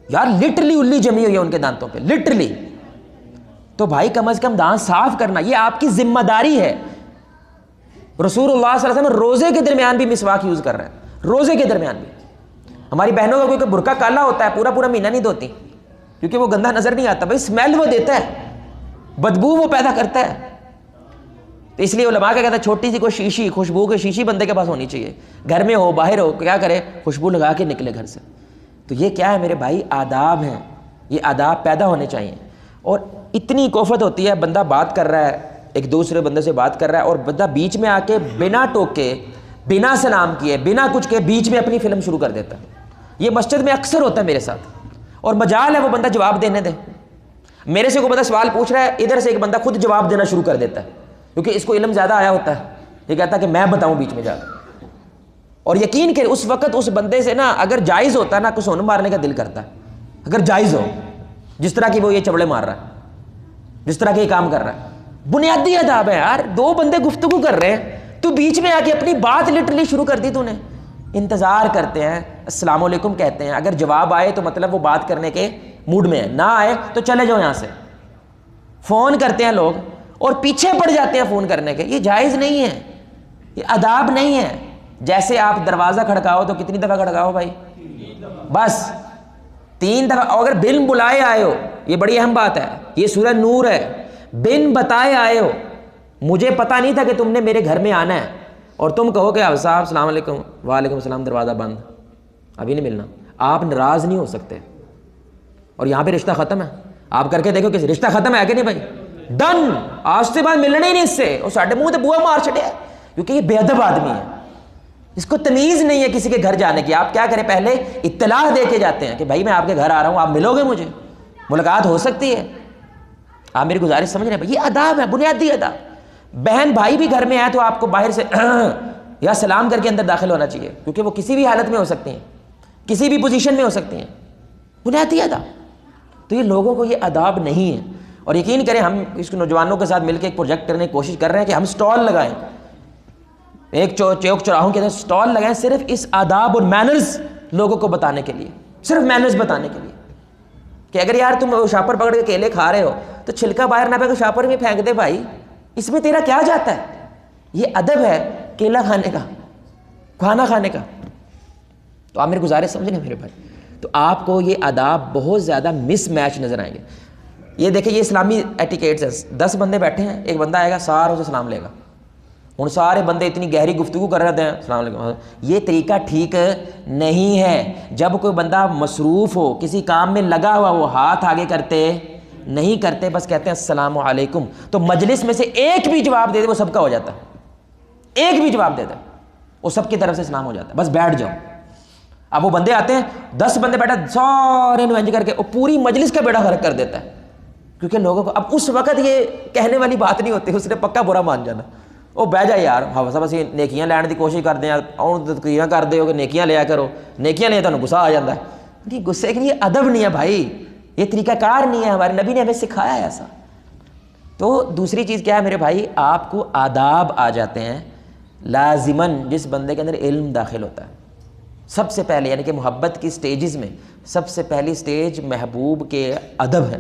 یار, لٹرلی الی جمی ہوئی ہے ان کے دانتوں پہ, لٹرلی. تو بھائی کم از کم دانت صاف کرنا یہ آپ کی ذمہ داری ہے. رسول اللہ صلی اللہ علیہ وسلم روزے کے درمیان بھی مسواک یوز کر رہے ہیں, روزے کے درمیان بھی. ہماری بہنوں کا کوئی برقع کالا ہوتا ہے پورا پورا مہینہ نہیں دھوتی کیونکہ وہ گندہ نظر نہیں آتا. بھائی اسمیل وہ دیتا ہے, بدبو وہ پیدا کرتا ہے. تو اس لیے علماء کا کہتا ہے چھوٹی سی کوئی شیشی, خوشبو کی شیشی بندے کے پاس ہونی چاہیے, گھر میں ہو باہر ہو, کیا کرے خوشبو لگا کے نکلے گھر سے. تو یہ کیا ہے میرے بھائی؟ آداب ہیں, یہ آداب پیدا ہونے چاہیے. اور اتنی کوفت ہوتی ہے، بندہ بات کر رہا ہے، ایک دوسرے بندے سے بات کر رہا ہے اور بندہ بیچ میں آ کے بنا ٹوکے، بنا سلام کیے، بنا کچھ کے بیچ میں اپنی فلم شروع کر دیتا ہے۔ یہ مسجد میں اکثر ہوتا ہے میرے ساتھ، اور مجال ہے وہ بندہ جواب دینے دے۔ میرے سے کوئی بندہ سوال پوچھ رہا ہے، ادھر سے ایک بندہ خود جواب دینا شروع کر دیتا ہے، کیونکہ اس کو علم زیادہ آیا ہوتا ہے، یہ کہتا ہے کہ میں بتاؤں بیچ میں جا کے۔ اور یقین کرے اس وقت اس بندے سے نا اگر جائز ہوتا نا، کچھ مارنے کا دل کرتا ہے، اگر جائز ہو، جس طرح کی وہ یہ چبڑے مار رہا ہے، جس طرح کے یہ کام کر رہا ہے۔ بنیادی آداب ہے یار، دو بندے گفتگو کر رہے ہیں، تو بیچ میں آ کے اپنی بات لٹرلی شروع کر دی تو نے۔ انتظار کرتے ہیں، السلام علیکم کہتے ہیں، اگر جواب آئے تو مطلب وہ بات کرنے کے موڈ میں ہے، نہ آئے تو چلے جاؤ یہاں سے۔ فون کرتے ہیں لوگ اور پیچھے پڑ جاتے ہیں فون کرنے کے، یہ جائز نہیں ہے، یہ آداب نہیں ہے۔ جیسے آپ دروازہ کھڑکاؤ تو کتنی دفعہ کھڑکاؤ بھائی؟ بس 3 دفعہ۔ اور اگر بن بلائے آئے ہو، یہ بڑی اہم بات ہے، یہ سورہ نور ہے، بن بتائے آئے ہو، مجھے پتا نہیں تھا کہ تم نے میرے گھر میں آنا ہے، اور تم کہو کہ صاحب السلام علیکم، وعلیکم السلام، دروازہ بند، ابھی نہیں ملنا، آپ ناراض نہیں ہو سکتے، اور یہاں پہ رشتہ ختم ہے۔ آپ کر کے دیکھو کہ رشتہ ختم ہے کہ نہیں بھائی، ڈن، آج سے بعد ملنا ہی نہیں اس سے، اور ساڈے منہ تے بوا مار چھڑیا، کیونکہ یہ بے ادب آدمی ہے، اس کو تمیز نہیں ہے کسی کے گھر جانے کی۔ آپ کیا کریں، پہلے اطلاع دے کے جاتے ہیں کہ بھائی میں آپ کے گھر آ رہا ہوں، آپ ملو گے مجھے، ملاقات ہو سکتی ہے۔ آپ میری گزارش سمجھ رہے ہیں؟ یہ آداب ہے، بنیادی آداب۔ بہن بھائی بھی گھر میں آئے تو آپ کو باہر سے یا سلام کر کے اندر داخل ہونا چاہیے، کیونکہ وہ کسی بھی حالت میں ہو سکتی ہیں، کسی بھی پوزیشن میں ہو سکتی ہیں، بنیادی آداب۔ تو یہ لوگوں کو یہ آداب نہیں ہے، اور یقین کریں ہم اس نوجوانوں کے ساتھ مل کے ایک پروجیکٹ کرنے کی کوشش کر رہے ہیں کہ ہم سٹال لگائیں، ایک چوک چوراہوں کے اندر سٹال لگائیں، صرف اس آداب اور مینرز لوگوں کو بتانے کے لیے، صرف مینرز بتانے کے لیے، کہ اگر یار تم شاپر پکڑ کے کیلے کھا رہے ہو تو چھلکا باہر نہ پھینکو، شاپر میں پھینک دے بھائی، اس میں تیرا کیا جاتا ہے؟ یہ ادب ہے کیلا کھانے کا، کھانا کھانے کا۔ تو آپ میری گزارش سمجھ رہے ہیں میرے بھائی؟ تو آپ کو یہ آداب بہت زیادہ مس میچ نظر آئیں گے۔ یہ دیکھیں، یہ اسلامی ایٹیکیٹس ہیں، 10 بندے بیٹھے ہیں، ایک بندہ آئے گا ساروں سے سلام لے گا، ان سارے بندے اتنی گہری گفتگو کر رہے ہیں، السلام علیکم۔ یہ طریقہ ٹھیک نہیں ہے۔ جب کوئی بندہ مصروف ہو، کسی کام میں لگا ہوا، وہ ہاتھ آگے کرتے نہیں کرتے، بس کہتے ہیں السلام علیکم، تو مجلس میں سے ایک بھی جواب دے دے وہ سب کا ہو جاتا ہے، ایک بھی جواب دے دے وہ سب کی طرف سے سلام ہو جاتا ہے، بس بیٹھ جاؤ۔ اب وہ بندے آتے ہیں، 10 بندے بیٹھے، سارے انوینج کر کے وہ پوری مجلس کا بیڑا غرق کر دیتا ہے، کیونکہ لوگوں کو اب اس وقت یہ کہنے والی بات نہیں ہوتی، اس نے پکا برا مان جانا، وہ بہ جائے یار، سب اسی نیکیاں لین کی کوشش کرتے ہیں، اور تقریراں کرتے ہو کہ نیکیاں لیا کرو، نیکیاں لے تو غصہ آ جاتا ہے۔ نہیں، غصے کے لیے ادب نہیں ہے بھائی، یہ طریقہ کار نہیں ہے، ہمارے نبی نے ہمیں سکھایا ہے ایسا۔ تو دوسری چیز کیا ہے میرے بھائی، آپ کو آداب آ جاتے ہیں لازماً جس بندے کے اندر علم داخل ہوتا ہے۔ سب سے پہلے یعنی کہ محبت کی سٹیجز میں سب سے پہلی سٹیج محبوب کے ادب ہے،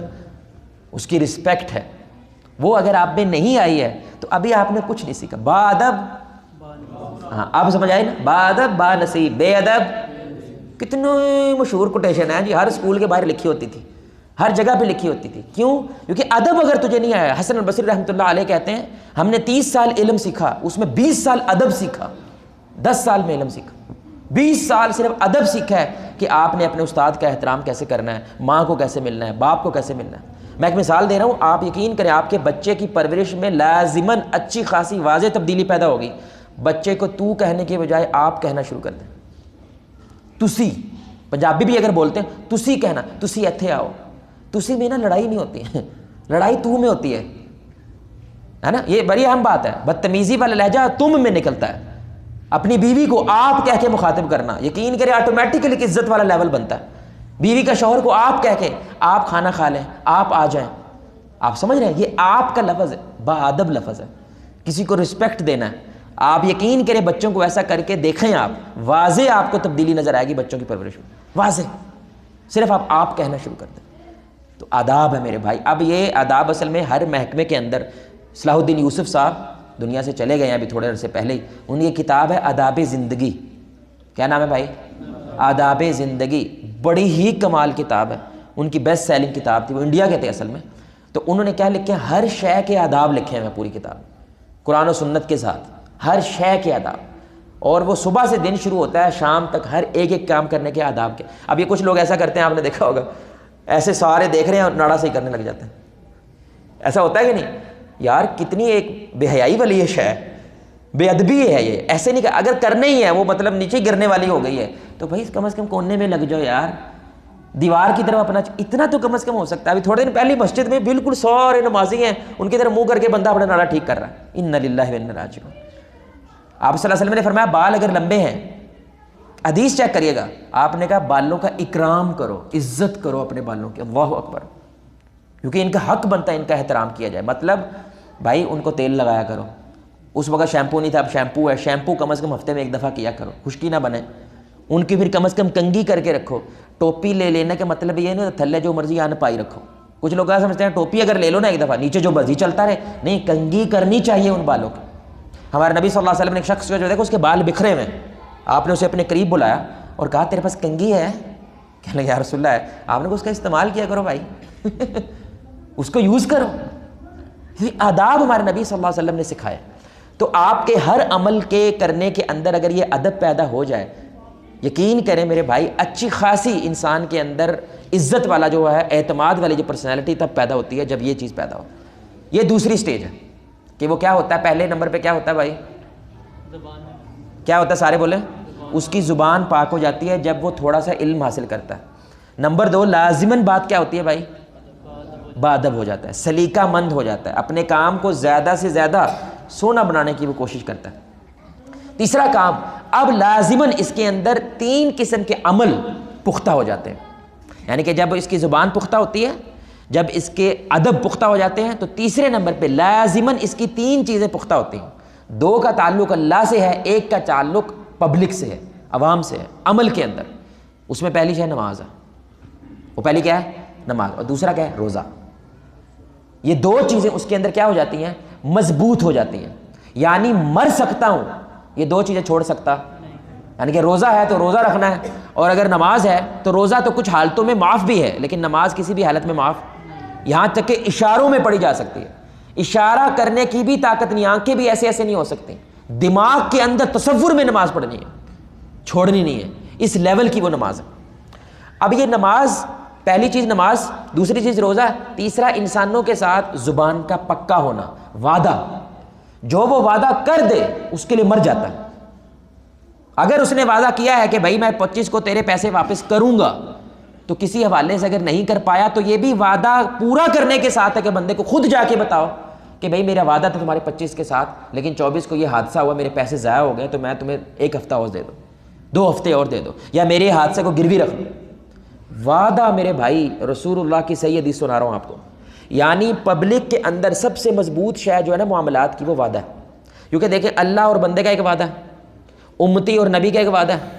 اس کی رسپیکٹ ہے، وہ اگر آپ میں نہیں آئی ہے تو ابھی آپ نے کچھ نہیں سیکھا۔ با ادب، ہاں آپ سمجھ آئے نا، با ادب با نصیب، بے ادب، کتنی مشہور کوٹیشن ہے جی، ہر اسکول کے باہر لکھی ہوتی تھی، ہر جگہ پہ لکھی ہوتی تھی۔ کیوں؟ کیونکہ ادب اگر تجھے نہیں آیا، حسن البصری رحمۃ اللہ علیہ کہتے ہیں ہم نے 30 سال علم سیکھا، اس میں 20 سال ادب سیکھا، 10 سال میں علم سیکھا، 20 سال صرف ادب سیکھا ہے کہ آپ نے اپنے استاد کا احترام کیسے کرنا ہے، ماں کو کیسے ملنا ہے، باپ کو کیسے ملنا ہے۔ میں ایک مثال دے رہا ہوں، آپ یقین کریں آپ کے بچے کی پرورش میں لازماً اچھی خاصی واضح تبدیلی پیدا ہوگی۔ بچے کو تو کہنے کے بجائے آپ کہنا شروع کر دیں، تسی، پنجابی بھی اگر بولتے ہیں تسی کہنا، تسی ایتھے آؤ، تسی میں نا لڑائی نہیں ہوتی ہے، لڑائی تو میں ہوتی ہے نا، یہ بڑی اہم بات ہے۔ بدتمیزی والا لہجہ تم میں نکلتا ہے، اپنی بیوی کو آپ کہہ کے مخاطب کرنا، یقین کرے آٹومیٹکلی عزت والا لیول بنتا ہے۔ بیوی کا شوہر کو آپ کہہ کے، آپ کھانا کھا لیں، آپ آ جائیں، آپ سمجھ رہے ہیں، یہ آپ کا لفظ ہے، با ادب لفظ ہے، کسی کو رسپیکٹ دینا ہے۔ آپ یقین کریں بچوں کو ایسا کر کے دیکھیں، آپ واضح آپ کو تبدیلی نظر آئے گی بچوں کی پرورش میں، واضح، صرف آپ کہنا شروع کر دیں۔ تو آداب ہے میرے بھائی۔ اب یہ آداب اصل میں ہر محکمے کے اندر، صلاح الدین یوسف صاحب دنیا سے چلے گئے ہیں ابھی تھوڑے عرصے پہلے ہی، ان کی کتاب ہے آداب زندگی، کیا نام ہے بھائی؟ آداب زندگی، بڑی ہی کمال کتاب ہے، ان کی بیسٹ سیلنگ کتاب تھی، وہ انڈیا کے تھے اصل میں۔ تو انہوں نے کیا لکھے ہیں، ہر شے کے آداب لکھے ہیں پوری کتاب، قرآن و سنت کے ساتھ، ہر شے کے آداب، اور وہ صبح سے دن شروع ہوتا ہے شام تک ہر ایک کام کرنے کے آداب کے۔ اب یہ کچھ لوگ ایسا کرتے ہیں، آپ نے دیکھا ہوگا، ایسے سارے دیکھ رہے ہیں اور ناڑا سے ہی کرنے لگ جاتے ہیں، ایسا ہوتا ہے کہ نہیں؟ یار کتنی ایک بے حیائی والی یہ شے ہے، بے ادبی ہے یہ، ایسے نہیں کہ اگر کرنا ہی ہے وہ مطلب نیچے گرنے والی ہو گئی ہے تو بھائی کم از کم کونے میں لگ جاؤ یار، دیوار کی طرف اپنا اتنا تو کم از کم ہو سکتا ہے۔ ابھی تھوڑے دن پہلے مسجد میں بالکل سارے نمازی ہیں، ان کی طرف منہ کر کے بندہ اپنا نالا ٹھیک کر رہا ہے، انا للہ و انا راجعون۔ آپ صلی اللہ علیہ وسلم نے فرمایا بال اگر لمبے ہیں، حدیث چیک کریے گا، آپ نے کہا بالوں کا اکرام کرو، عزت کرو اپنے بالوں کی، اللہ اکبر، کیونکہ ان کا حق بنتا ہے ان کا احترام کیا جائے۔ مطلب بھائی ان کو تیل لگایا کرو، اس وقت شیمپو نہیں تھا، اب شیمپو ہے، شیمپو کم از کم ہفتے میں ایک دفعہ کیا کرو، خشکی نہ بنے۔ ان کی پھر کم از کم کنگھی کر کے رکھو۔ ٹوپی لے لینے کا مطلب یہ نہیں تھلے جو مرضی آن پائی رکھو۔ کچھ لوگ ایسا سمجھتے ہیں ٹوپی اگر لے لو نا ایک دفعہ نیچے جو مرضی چلتا رہے، نہیں، کنگھی کرنی چاہیے ان بالوں کی۔ ہمارے نبی صلی اللہ علیہ وسلم نے ایک شخص کو جو دیکھو اس کے بال بکھرے ہوئے ہیں، آپ نے اسے اپنے قریب بلایا اور کہا تیرے پاس کنگھی ہے؟ کہنے لگا یا رسول اللہ ہے۔ آپ نے کہا اس کا استعمال کیا کرو بھائی اس کو یوز کرو۔ یہ آداب ہمارے نبی صلی اللہ علیہ وسلم نے سکھائے۔ تو آپ کے ہر عمل کے کرنے کے اندر اگر یہ ادب پیدا ہو جائے، یقین کریں میرے بھائی اچھی خاصی انسان کے اندر عزت والا جو ہے، اعتماد والی جو پرسنالٹی تب پیدا ہوتی ہے جب یہ چیز پیدا ہو۔ یہ دوسری سٹیج ہے کہ وہ کیا ہوتا ہے، پہلے نمبر پہ کیا ہوتا ہے بھائی، کیا ہوتا ہے، سارے بولیں، اس کی زبان پاک ہو جاتی ہے جب وہ تھوڑا سا علم حاصل کرتا ہے۔ نمبر دو، لازماً بات کیا ہوتی ہے بھائی، باادب ہو جاتا ہے، سلیقہ مند ہو جاتا ہے، اپنے کام کو زیادہ سے زیادہ سونا بنانے کی وہ کوشش کرتا ہے۔ تیسرا کام، اب لازماً اس کے اندر 3 قسم کے عمل پختہ ہو جاتے ہیں، یعنی کہ جب اس کی زبان پختہ ہوتی ہے، جب اس کے ادب پختہ ہو جاتے ہیں، تو تیسرے نمبر پہ لازماً اس کی 3 چیزیں پختہ ہوتی ہیں۔ 2 کا تعلق اللہ سے ہے، 1 کا تعلق پبلک سے ہے، عوام سے ہے، عمل کے اندر۔ اس میں پہلی ہے نماز، وہ پہلی کیا ہے، نماز، اور دوسرا کیا ہے، روزہ۔ یہ 2 چیزیں اس کے اندر کیا ہو جاتی ہیں، مضبوط ہو جاتی ہیں، یعنی مر سکتا ہوں، یہ 2 چیزیں چھوڑ سکتا، یعنی کہ روزہ ہے تو روزہ رکھنا ہے، اور اگر نماز ہے تو روزہ تو کچھ حالتوں میں معاف بھی ہے لیکن نماز کسی بھی حالت میں معاف، یہاں تک کہ اشاروں میں پڑھی جا سکتی ہے، اشارہ کرنے کی بھی طاقت نہیں، آنکھیں بھی ایسے ایسے نہیں ہو سکتی، دماغ کے اندر تصور میں نماز پڑھنی ہے، چھوڑنی نہیں ہے، اس لیول کی وہ نماز ہے۔ اب یہ نماز، پہلی چیز نماز، دوسری چیز روزہ، تیسرا انسانوں کے ساتھ زبان کا پکا ہونا، وعدہ، جو وہ وعدہ کر دے اس کے لیے مر جاتا ہے۔ اگر اس نے وعدہ کیا ہے کہ بھائی میں 25 کو تیرے پیسے واپس کروں گا، تو کسی حوالے سے اگر نہیں کر پایا تو یہ بھی وعدہ پورا کرنے کے ساتھ ہے کہ بندے کو خود جا کے بتاؤ کہ بھائی میرا وعدہ تھا تمہارے 25 کے ساتھ، لیکن 24 کو یہ حادثہ ہوا، میرے پیسے ضائع ہو گئے، تو میں تمہیں 1 ہفتہ اور دے دو، 2 ہفتے اور دے دو، یا میرے حادثے کو گروی رکھ لو۔ وعدہ میرے بھائی، رسول اللہ کی صحیح حدیث سنا رہا ہوں آپ کو، یعنی پبلک کے اندر سب سے مضبوط شے جو ہے نا معاملات کی، وہ وعدہ ہے۔ کیونکہ دیکھیں اللہ اور بندے کا ایک وعدہ ہے، امتی اور نبی کا ایک وعدہ ہے،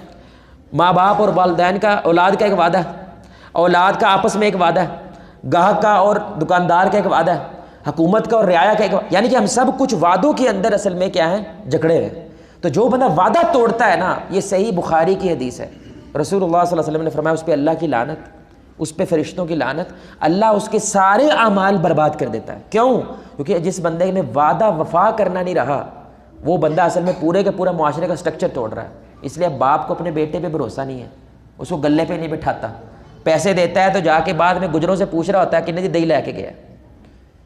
ماں باپ اور والدین کا، اولاد کا ایک وعدہ ہے، اولاد کا آپس میں ایک وعدہ ہے، گاہک کا اور دکاندار کا ایک وعدہ ہے، حکومت کا اور رعایا کا ایک وعدہ، یعنی کہ ہم سب کچھ وعدوں کے اندر اصل میں کیا ہیں، جکڑے ہوئے۔ تو جو بندہ وعدہ توڑتا ہے نا، یہ صحیح بخاری کی حدیث ہے، رسول اللہ صلی اللہ علیہ وسلم نے فرمایا اس پہ اللہ کی لعنت، اس پہ فرشتوں کی لعنت، اللہ اس کے سارے اعمال برباد کر دیتا ہے۔ کیوں؟ کیونکہ جس بندے میں وعدہ وفا کرنا نہیں رہا، وہ بندہ اصل میں پورے کے پورا معاشرے کا سٹرکچر توڑ رہا ہے۔ اس لیے باپ کو اپنے بیٹے پہ بھروسہ نہیں ہے، اس کو گلے پہ نہیں بٹھاتا، پیسے دیتا ہے تو جا کے بعد میں گجروں سے پوچھ رہا ہوتا ہے کہ نہیں دہی لے کے گیا۔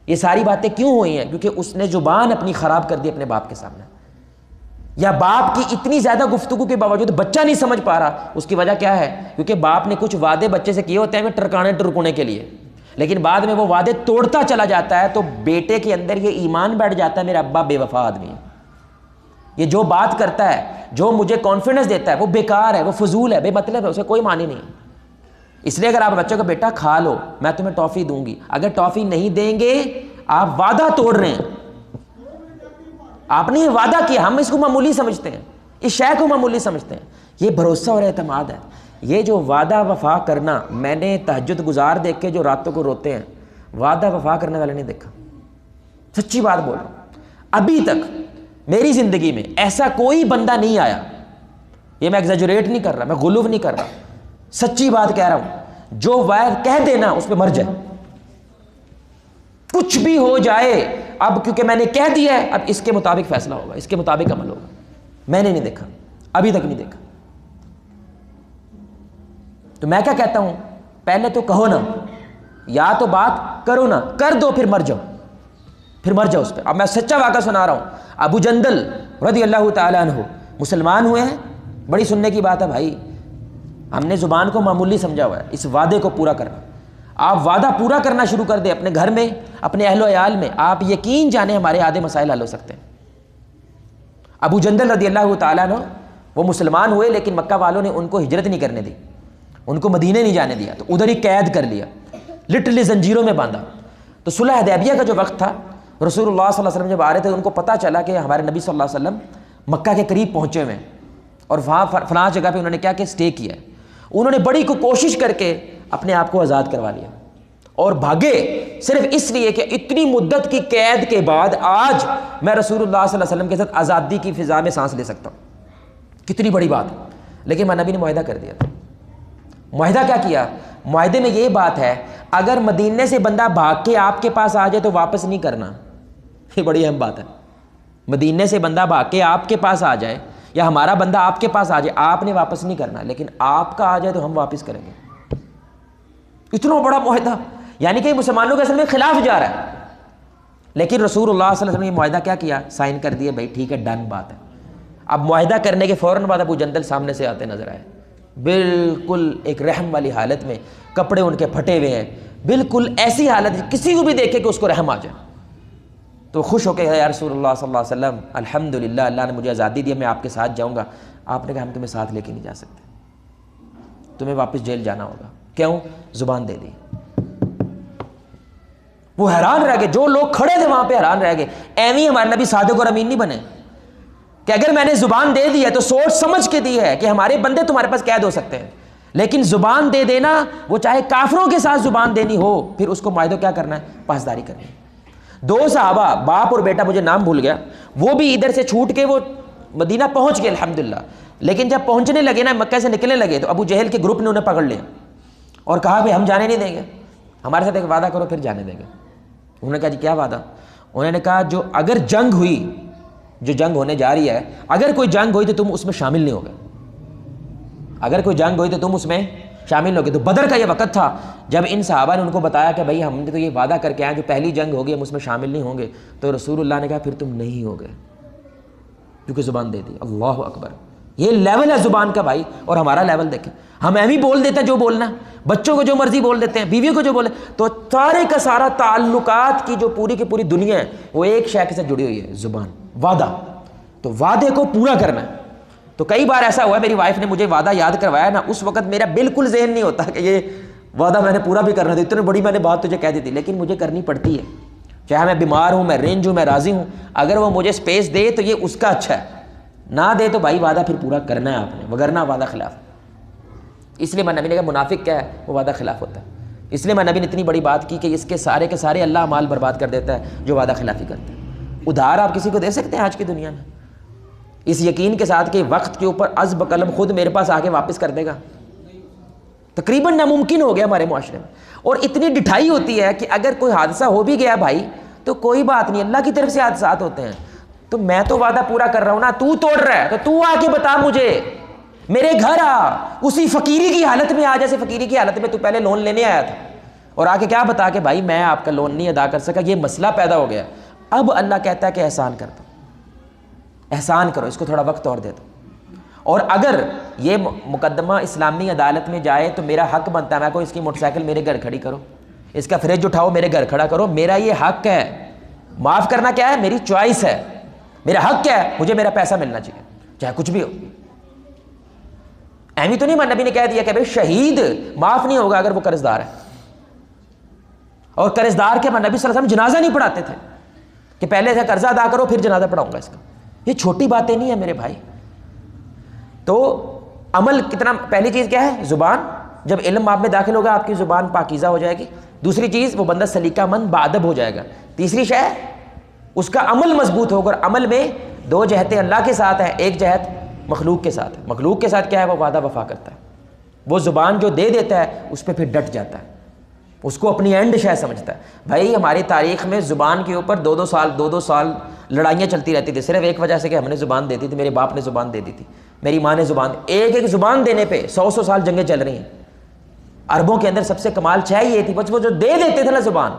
یہ ساری باتیں کیوں ہوئی ہیں؟ کیونکہ اس نے زبان اپنی خراب کر دی اپنے باپ کے سامنے، یا باپ کی اتنی زیادہ گفتگو کے باوجود بچہ نہیں سمجھ پا رہا۔ اس کی وجہ کیا ہے؟ کیونکہ باپ نے کچھ وعدے بچے سے کیے ہوتے ہیں ٹرکانے ٹرکونے کے لیے، لیکن بعد میں وہ وعدے توڑتا چلا جاتا ہے، تو بیٹے کے اندر یہ ایمان بیٹھ جاتا ہے میرا ابا بے وفا آدمی ہے، یہ جو بات کرتا ہے، جو مجھے کانفیڈنس دیتا ہے، وہ بیکار ہے، وہ فضول ہے، بے مطلب ہے، اسے کوئی معنی نہیں ہے۔ اس لیے اگر آپ بچوں کو بیٹا کھا لو، میں تمہیں ٹافی دوں گی، اگر ٹافی نہیں دیں گے آپ وعدہ توڑ رہے ہیں، آپ نے یہ وعدہ کیا، ہم اس کو معمولی سمجھتے ہیں، اس شے کو معمولی سمجھتے ہیں۔ یہ بھروسہ اور اعتماد ہے، یہ جو وعدہ وفا کرنا، میں نے تہجد گزار دیکھ کے جو راتوں کو روتے ہیں، وعدہ وفا کرنے والے نہیں دیکھا، سچی بات بول رہا ہوں۔ ابھی تک میری زندگی میں ایسا کوئی بندہ نہیں آیا، یہ میں ایگزیجریٹ نہیں کر رہا، میں غلو نہیں کر رہا، سچی بات کہہ رہا ہوں، جو وعدہ کہہ دینا اس پہ مر جائے، کچھ بھی ہو جائے، اب کیونکہ میں نے کہہ دیا ہے، اب اس کے مطابق فیصلہ ہوگا، اس کے مطابق عمل ہوگا۔ میں نے نہیں دیکھا، ابھی تک نہیں دیکھا۔ تو میں کیا کہتا ہوں، پہلے تو کہو نا، یا تو بات کرو نا، کر دو پھر مر جاؤ، پھر مر جاؤ اس پہ. اب میں سچا واقعہ سنا رہا ہوں. ابو جندل رضی اللہ تعالیٰ عنہ مسلمان ہوئے ہیں. بڑی سننے کی بات ہے بھائی, ہم نے زبان کو معمولی سمجھا ہوا ہے. اس وعدے کو پورا کرنا, آپ وعدہ پورا کرنا شروع کر دیں اپنے گھر میں, اپنے اہل و عیال میں, آپ یقین جانیں ہمارے آدھے مسائل حل ہو سکتے ہیں. ابو جندل رضی اللہ تعالیٰ عنہ وہ مسلمان ہوئے, لیکن مکہ والوں نے ان کو ہجرت نہیں کرنے دی, ان کو مدینے نہیں جانے دیا, تو ادھر ہی قید کر لیا, لٹرلی زنجیروں میں باندھا. تو صلح حدیبیہ کا جو وقت تھا, رسول اللہ صلی اللہ علیہ وسلم جب آ رہے تھے ان کو پتہ چلا کہ ہمارے نبی صلی اللہ علیہ وسلم مکہ کے قریب پہنچے ہوئے ہیں, اور وہاں فلاں جگہ پہ انہوں نے کیا کہ اسٹے کیا ہے. انہوں نے بڑی کوشش کر کے اپنے آپ کو آزاد کروا لیا اور بھاگے, صرف اس لیے کہ اتنی مدت کی قید کے بعد آج میں رسول اللہ صلی اللہ علیہ وسلم کے ساتھ آزادی کی فضا میں سانس لے سکتا ہوں. کتنی بڑی بات ہے. لیکن میں نبی نے معاہدہ کر دیا تھا. معاہدہ کیا کیا؟ معاہدے میں یہ بات ہے, اگر مدینے سے بندہ بھاگ کے آپ کے پاس آ جائے تو واپس نہیں کرنا. یہ بڑی اہم بات ہے. مدینے سے بندہ بھاگ کے آپ کے پاس آ جائے, یا ہمارا بندہ آپ کے پاس آ جائے, آپ نے واپس نہیں کرنا, لیکن آپ کا آ جائے تو ہم واپس کریں گے. اتنا بڑا معاہدہ, یعنی کہ مسلمانوں کے اصل میں خلاف جا رہا ہے. لیکن رسول اللہ صلی اللہ علیہ وسلم نے یہ معاہدہ کیا کیا؟ سائن کر دیے, بھائی ٹھیک ہے, ڈن بات ہے. اب معاہدہ کرنے کے فوراً بعد ابو جندل سامنے سے آتے نظر آئے, بالکل ایک رحم والی حالت میں, کپڑے ان کے پھٹے ہوئے ہیں, بالکل ایسی حالت کسی کو بھی دیکھے کہ اس کو رحم آ جائے. تو خوش ہو کے یا رسول اللہ صلی اللہ علیہ وسلم الحمدللہ, اللہ نے مجھے آزادی دی, میں آپ کے ساتھ جاؤں گا. آپ نے کہا ہم تمہیں ساتھ لے کے نہیں جا سکتے, تمہیں واپس جیل جانا ہوگا. کیوں؟ زبان دے دی. وہ حیران رہ گئے, جو لوگ کھڑے تھے وہاں پہ حیران رہ گئے. ایویں ہمارے نبی صادق اور امین نہیں بنے کہ اگر میں نے زبان دے دی ہے تو سوچ سمجھ کے دی ہے کہ ہمارے بندے تمہارے پاس قید ہو سکتے ہیں, لیکن زبان دے دینا, وہ چاہے کافروں کے ساتھ زبان دینی ہو, پھر اس کو معاہدہ کیا کرنا ہے؟ پاسداری کرنی ہے. 2 صحابہ, باپ اور بیٹا, مجھے نام بھول گیا, وہ بھی ادھر سے چھوٹ کے وہ مدینہ پہنچ گئے الحمدللہ. لیکن جب پہنچنے لگے نا, مکہ سے نکلنے لگے, تو ابو جہل کے گروپ نے انہیں پکڑ لیا اور کہا کہ ہم جانے نہیں دیں گے, ہمارے ساتھ ایک وعدہ کرو پھر جانے دیں گے. انہوں نے کہا جی کیا وعدہ؟ انہوں نے کہا جو اگر جنگ ہوئی, جو جنگ ہونے جا رہی ہے, اگر کوئی جنگ ہوئی تو تم اس میں شامل نہیں ہوگے. اگر کوئی جنگ ہوئی تو تم اس میں شامل ہوگے. تو بدر کا یہ وقت تھا جب ان صحابہ نے ان کو بتایا کہ بھائی ہم نے تو یہ وعدہ کر کے آئے, جو پہلی جنگ ہوگی ہم اس میں شامل نہیں ہوں گے. تو رسول اللہ نے کہا پھر تم نہیں ہوگے, کیونکہ زبان دے دی. اللہ اکبر. یہ لیول ہے زبان کا بھائی. اور ہمارا لیول دیکھیں, ہم ایویں بول دیتے ہیں جو بولنا, بچوں کو جو مرضی بول دیتے ہیں, بیوی کو جو بولے, تو سارے کا سارا تعلقات کی جو پوری کی پوری دنیا ہے وہ ایک شے کے ساتھ جڑی ہوئی ہے, زبان, وعدہ. تو وعدے کو پورا کرنا ہے. تو کئی بار ایسا ہوا ہے, میری وائف نے مجھے وعدہ یاد کروایا نا, اس وقت میرا بالکل ذہن نہیں ہوتا کہ یہ وعدہ میں نے پورا بھی کرنا تھا, اتنی بڑی میں نے بات تجھے کہہ دی تھی, لیکن مجھے کرنی پڑتی ہے. چاہے میں بیمار ہوں, میں رینج ہوں, میں راضی ہوں, اگر وہ مجھے سپیس دے تو یہ اس کا اچھا ہے, نہ دے تو بھائی وعدہ پھر پورا کرنا ہے آپ نے, وگرنہ وعدہ خلاف. اس لیے میں نبی نے کہا منافق کیا ہے؟ وہ وعدہ خلاف ہوتا ہے. اس لیے میں نبی نے اتنی بڑی بات کی کہ اس کے سارے اللہ مال برباد کر دیتا ہے جو وعدہ خلافی کرتا ہے. ادھار آپ کسی کو دے سکتے ہیں آج کی دنیا میں اس یقین کے ساتھ کہ وقت کے اوپر از بقلم خود میرے پاس آ کے واپس کر دے گا؟ تقریباً ناممکن ہو گیا ہمارے معاشرے میں. اور اتنی ڈٹھائی ہوتی ہے کہ اگر کوئی حادثہ ہو بھی گیا بھائی تو کوئی بات نہیں, اللہ کی طرف سے حادثات ہوتے ہیں. تو میں تو وعدہ پورا کر رہا ہوں نا, تو توڑ رہا ہے, تو تو آ کے بتا مجھے, میرے گھر آ, اسی فقیری کی حالت میں آ, جیسے فقیری کی حالت میں تو پہلے لون لینے آیا تھا, اور آ کے کیا بتا کہ بھائی میں آپ کا لون نہیں ادا کر سکا, یہ مسئلہ پیدا ہو گیا. اب اللہ کہتا ہے کہ احسان کر دو, احسان کرو, اس کو تھوڑا وقت اور دے دو. اور اگر یہ مقدمہ اسلامی عدالت میں جائے تو میرا حق بنتا ہے, میں کو اس کی موٹر سائیکل میرے گھر کھڑی کرو, اس کا فریج اٹھاؤ میرے گھر کھڑا کرو, میرا یہ حق ہے. معاف کرنا کیا ہے؟ میری چوائس ہے, میرا حق کیا ہے؟ مجھے میرا پیسہ ملنا چاہیے چاہے کچھ بھی ہو. اہمی تو نہیں, نبی نے کہہ دیا کہ بھائی شہید معاف نہیں ہوگا اگر وہ قرض دار ہے, اور قرض دار کے نبی صلی اللہ علیہ وسلم جنازہ نہیں پڑھاتے تھے کہ پہلے سے قرضہ ادا کرو پھر جنازہ پڑھاؤں گا اس کا. یہ چھوٹی باتیں نہیں ہیں میرے بھائی. تو عمل کتنا, پہلی چیز کیا ہے؟ زبان. جب علم آپ میں داخل ہوگا آپ کی زبان پاکیزہ ہو جائے گی. دوسری چیز, وہ بندہ سلیقہ مند باادب ہو جائے گا. تیسری شے, اس کا عمل مضبوط ہوگا. اور عمل میں 2 جہتیں اللہ کے ساتھ ہیں, ایک جہت مخلوق کے ساتھ ہے. مخلوق کے ساتھ کیا ہے؟ وہ وعدہ وفا کرتا ہے, وہ زبان جو دے دیتا ہے اس پہ پھر ڈٹ جاتا ہے, اس کو اپنی اینڈ شے سمجھتا ہے. بھائی ہماری تاریخ میں زبان کے اوپر 2 سال لڑائیاں چلتی رہتی تھی, صرف ایک وجہ سے کہ ہم نے زبان دے دی تھی, میرے باپ نے زبان دے دی تھی, میری ماں نے زبان. ایک زبان دینے پہ 100 سال جنگیں چل رہی ہیں. عربوں کے اندر سب سے کمال یہ تھی, بس وہ جو دے دیتے تھے نا زبان,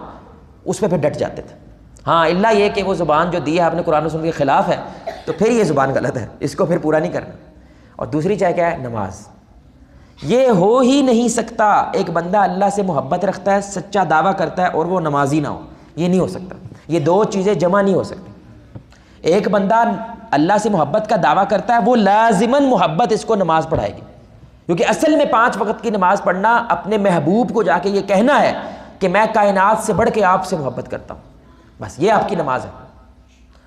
اس پہ پھر ڈٹ جاتے تھے. ہاں الا یہ کہ وہ زبان جو دی ہے آپ نے قرآن و سنت کے خلاف ہے تو پھر یہ زبان غلط ہے، اس کو پھر پورا نہیں کرنا۔ اور دوسری چاہے کیا ہے؟ نماز۔ یہ ہو ہی نہیں سکتا ایک بندہ اللہ سے محبت رکھتا ہے، سچا دعویٰ کرتا ہے اور وہ نمازی نہ ہو، یہ نہیں ہو سکتا، یہ دو چیزیں جمع نہیں ہو سکتی۔ ایک بندہ اللہ سے محبت کا دعویٰ کرتا ہے، وہ لازماً محبت اس کو نماز پڑھائے گی، کیونکہ اصل میں 5 وقت کی نماز پڑھنا اپنے محبوب کو جا کے یہ کہنا ہے کہ میں کائنات سے بڑھ کے آپ سے محبت کرتا ہوں، بس یہ آپ کی نماز ہے۔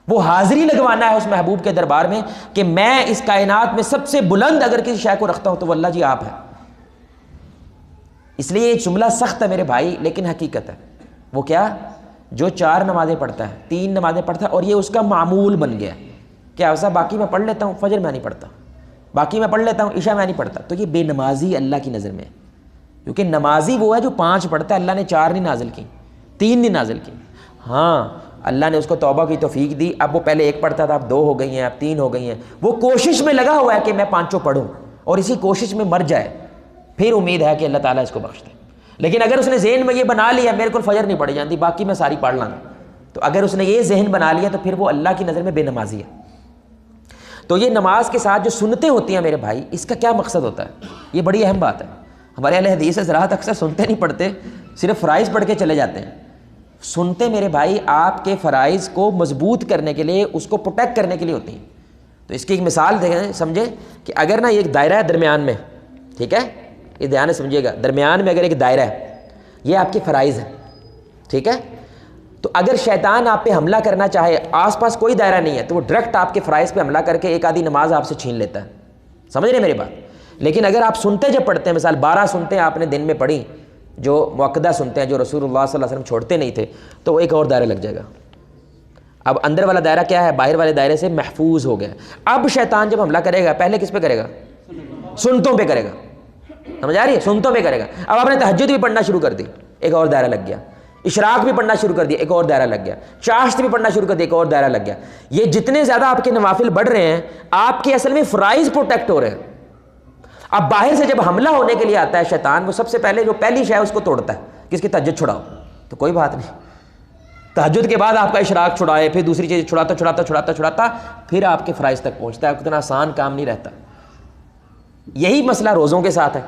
وہ حاضری لگوانا ہے اس محبوب کے دربار میں کہ میں اس کائنات میں سب سے بلند اگر کسی شے کو رکھتا ہوں تو وہ اللہ جی آپ ہے۔ اس لیے یہ جملہ سخت ہے میرے بھائی، لیکن حقیقت ہے۔ وہ کیا؟ جو 4 نمازیں پڑھتا ہے، 3 نمازیں پڑھتا ہے اور یہ اس کا معمول بن گیا ہے کہ ایسا باقی میں پڑھ لیتا ہوں، فجر میں نہیں پڑھتا، باقی میں پڑھ لیتا ہوں، عشاء میں نہیں پڑھتا، تو یہ بے نمازی اللہ کی نظر میں ہے۔ کیونکہ نمازی وہ ہے جو 5 پڑھتا ہے، اللہ نے 4 نہیں نازل کی، 3 نہیں نازل کی۔ ہاں اللہ نے اس کو توبہ کی توفیق دی، اب وہ پہلے 1 پڑھتا تھا، اب 2 ہو گئی ہیں، اب 3 ہو گئی ہیں، وہ کوشش میں لگا ہوا ہے کہ میں 5 پڑھوں اور اسی کوشش میں مر جائے، پھر امید ہے کہ اللہ تعالیٰ اس کو بخش دے۔ لیکن اگر اس نے ذہن میں یہ بنا لیا میرے کو فجر نہیں پڑھی جاتی، باقی میں ساری پڑھ لوں گا، تو اگر اس نے یہ ذہن بنا لیا تو پھر وہ اللہ کی نظر میں بے نمازی ہے۔ تو یہ نماز کے ساتھ جو سنتیں ہوتی ہیں میرے بھائی، اس کا کیا مقصد ہوتا ہے؟ یہ بڑی اہم بات ہے۔ ہمارے اہل حدیث حضرات اکثر سنتے نہیں پڑھتے، صرف فرائض پڑھ کے چلے جاتے ہیں۔ سنتے میرے بھائی آپ کے فرائض کو مضبوط کرنے کے لیے، اس کو پروٹیکٹ کرنے کے لیے ہوتی ہیں۔ تو اس کی ایک مثال دیں، سمجھے کہ اگر نا ایک دائرہ ہے درمیان میں، ٹھیک ہے، یہ دھیان سے سمجھیے گا، درمیان میں اگر ایک دائرہ ہے، یہ آپ کے فرائض ہیں، ٹھیک ہے، تو اگر شیطان آپ پہ حملہ کرنا چاہے، آس پاس کوئی دائرہ نہیں ہے، تو وہ ڈائریکٹ آپ کے فرائض پہ حملہ کر کے ایک آدھی نماز آپ سے چھین لیتا ہے۔ سمجھ رہے میری بات؟ لیکن اگر آپ سنتے جب پڑھتے ہیں، مثال 12 سنتے آپ نے دن میں پڑھی جو مؤکدہ سنتے ہیں، جو رسول اللہ صلی اللہ علیہ وسلم چھوڑتے نہیں تھے، تو وہ ایک اور دائرہ لگ جائے گا۔ اب اندر والا دائرہ کیا ہے؟ باہر والے دائرے سے محفوظ ہو گیا۔ اب شیطان جب حملہ کرے گا پہلے کس پہ کرے گا؟ سنتوں پہ کرے گا۔ سمجھ آ رہی ہے؟ سنتوں پہ کرے گا۔ اب آپ نے تہجد بھی پڑھنا شروع کر دی، ایک اور دائرہ لگ گیا۔ اشراق بھی پڑھنا شروع کر دیا، ایک اور دائرہ لگ گیا۔ چاشت بھی پڑھنا شروع کر دیا، ایک اور دائرہ لگ گیا۔ یہ جتنے زیادہ آپ کے نوافل بڑھ رہے ہیں، آپ کے اصل میں فرائض پروٹیکٹ ہو رہے ہیں۔ اب باہر سے جب حملہ ہونے کے لیے آتا ہے شیطان، وہ سب سے پہلے جو پہلی شے ہے اس کو توڑتا ہے، کس کی؟ تہجد چھڑاؤ، تو کوئی بات نہیں، تہجد کے بعد آپ کا اشراق چھڑائے، پھر دوسری چیز چھڑاتا پھر آپ کے فرائض تک پہنچتا ہے۔ اتنا آسان کام نہیں رہتا۔ یہی مسئلہ روزوں کے ساتھ ہے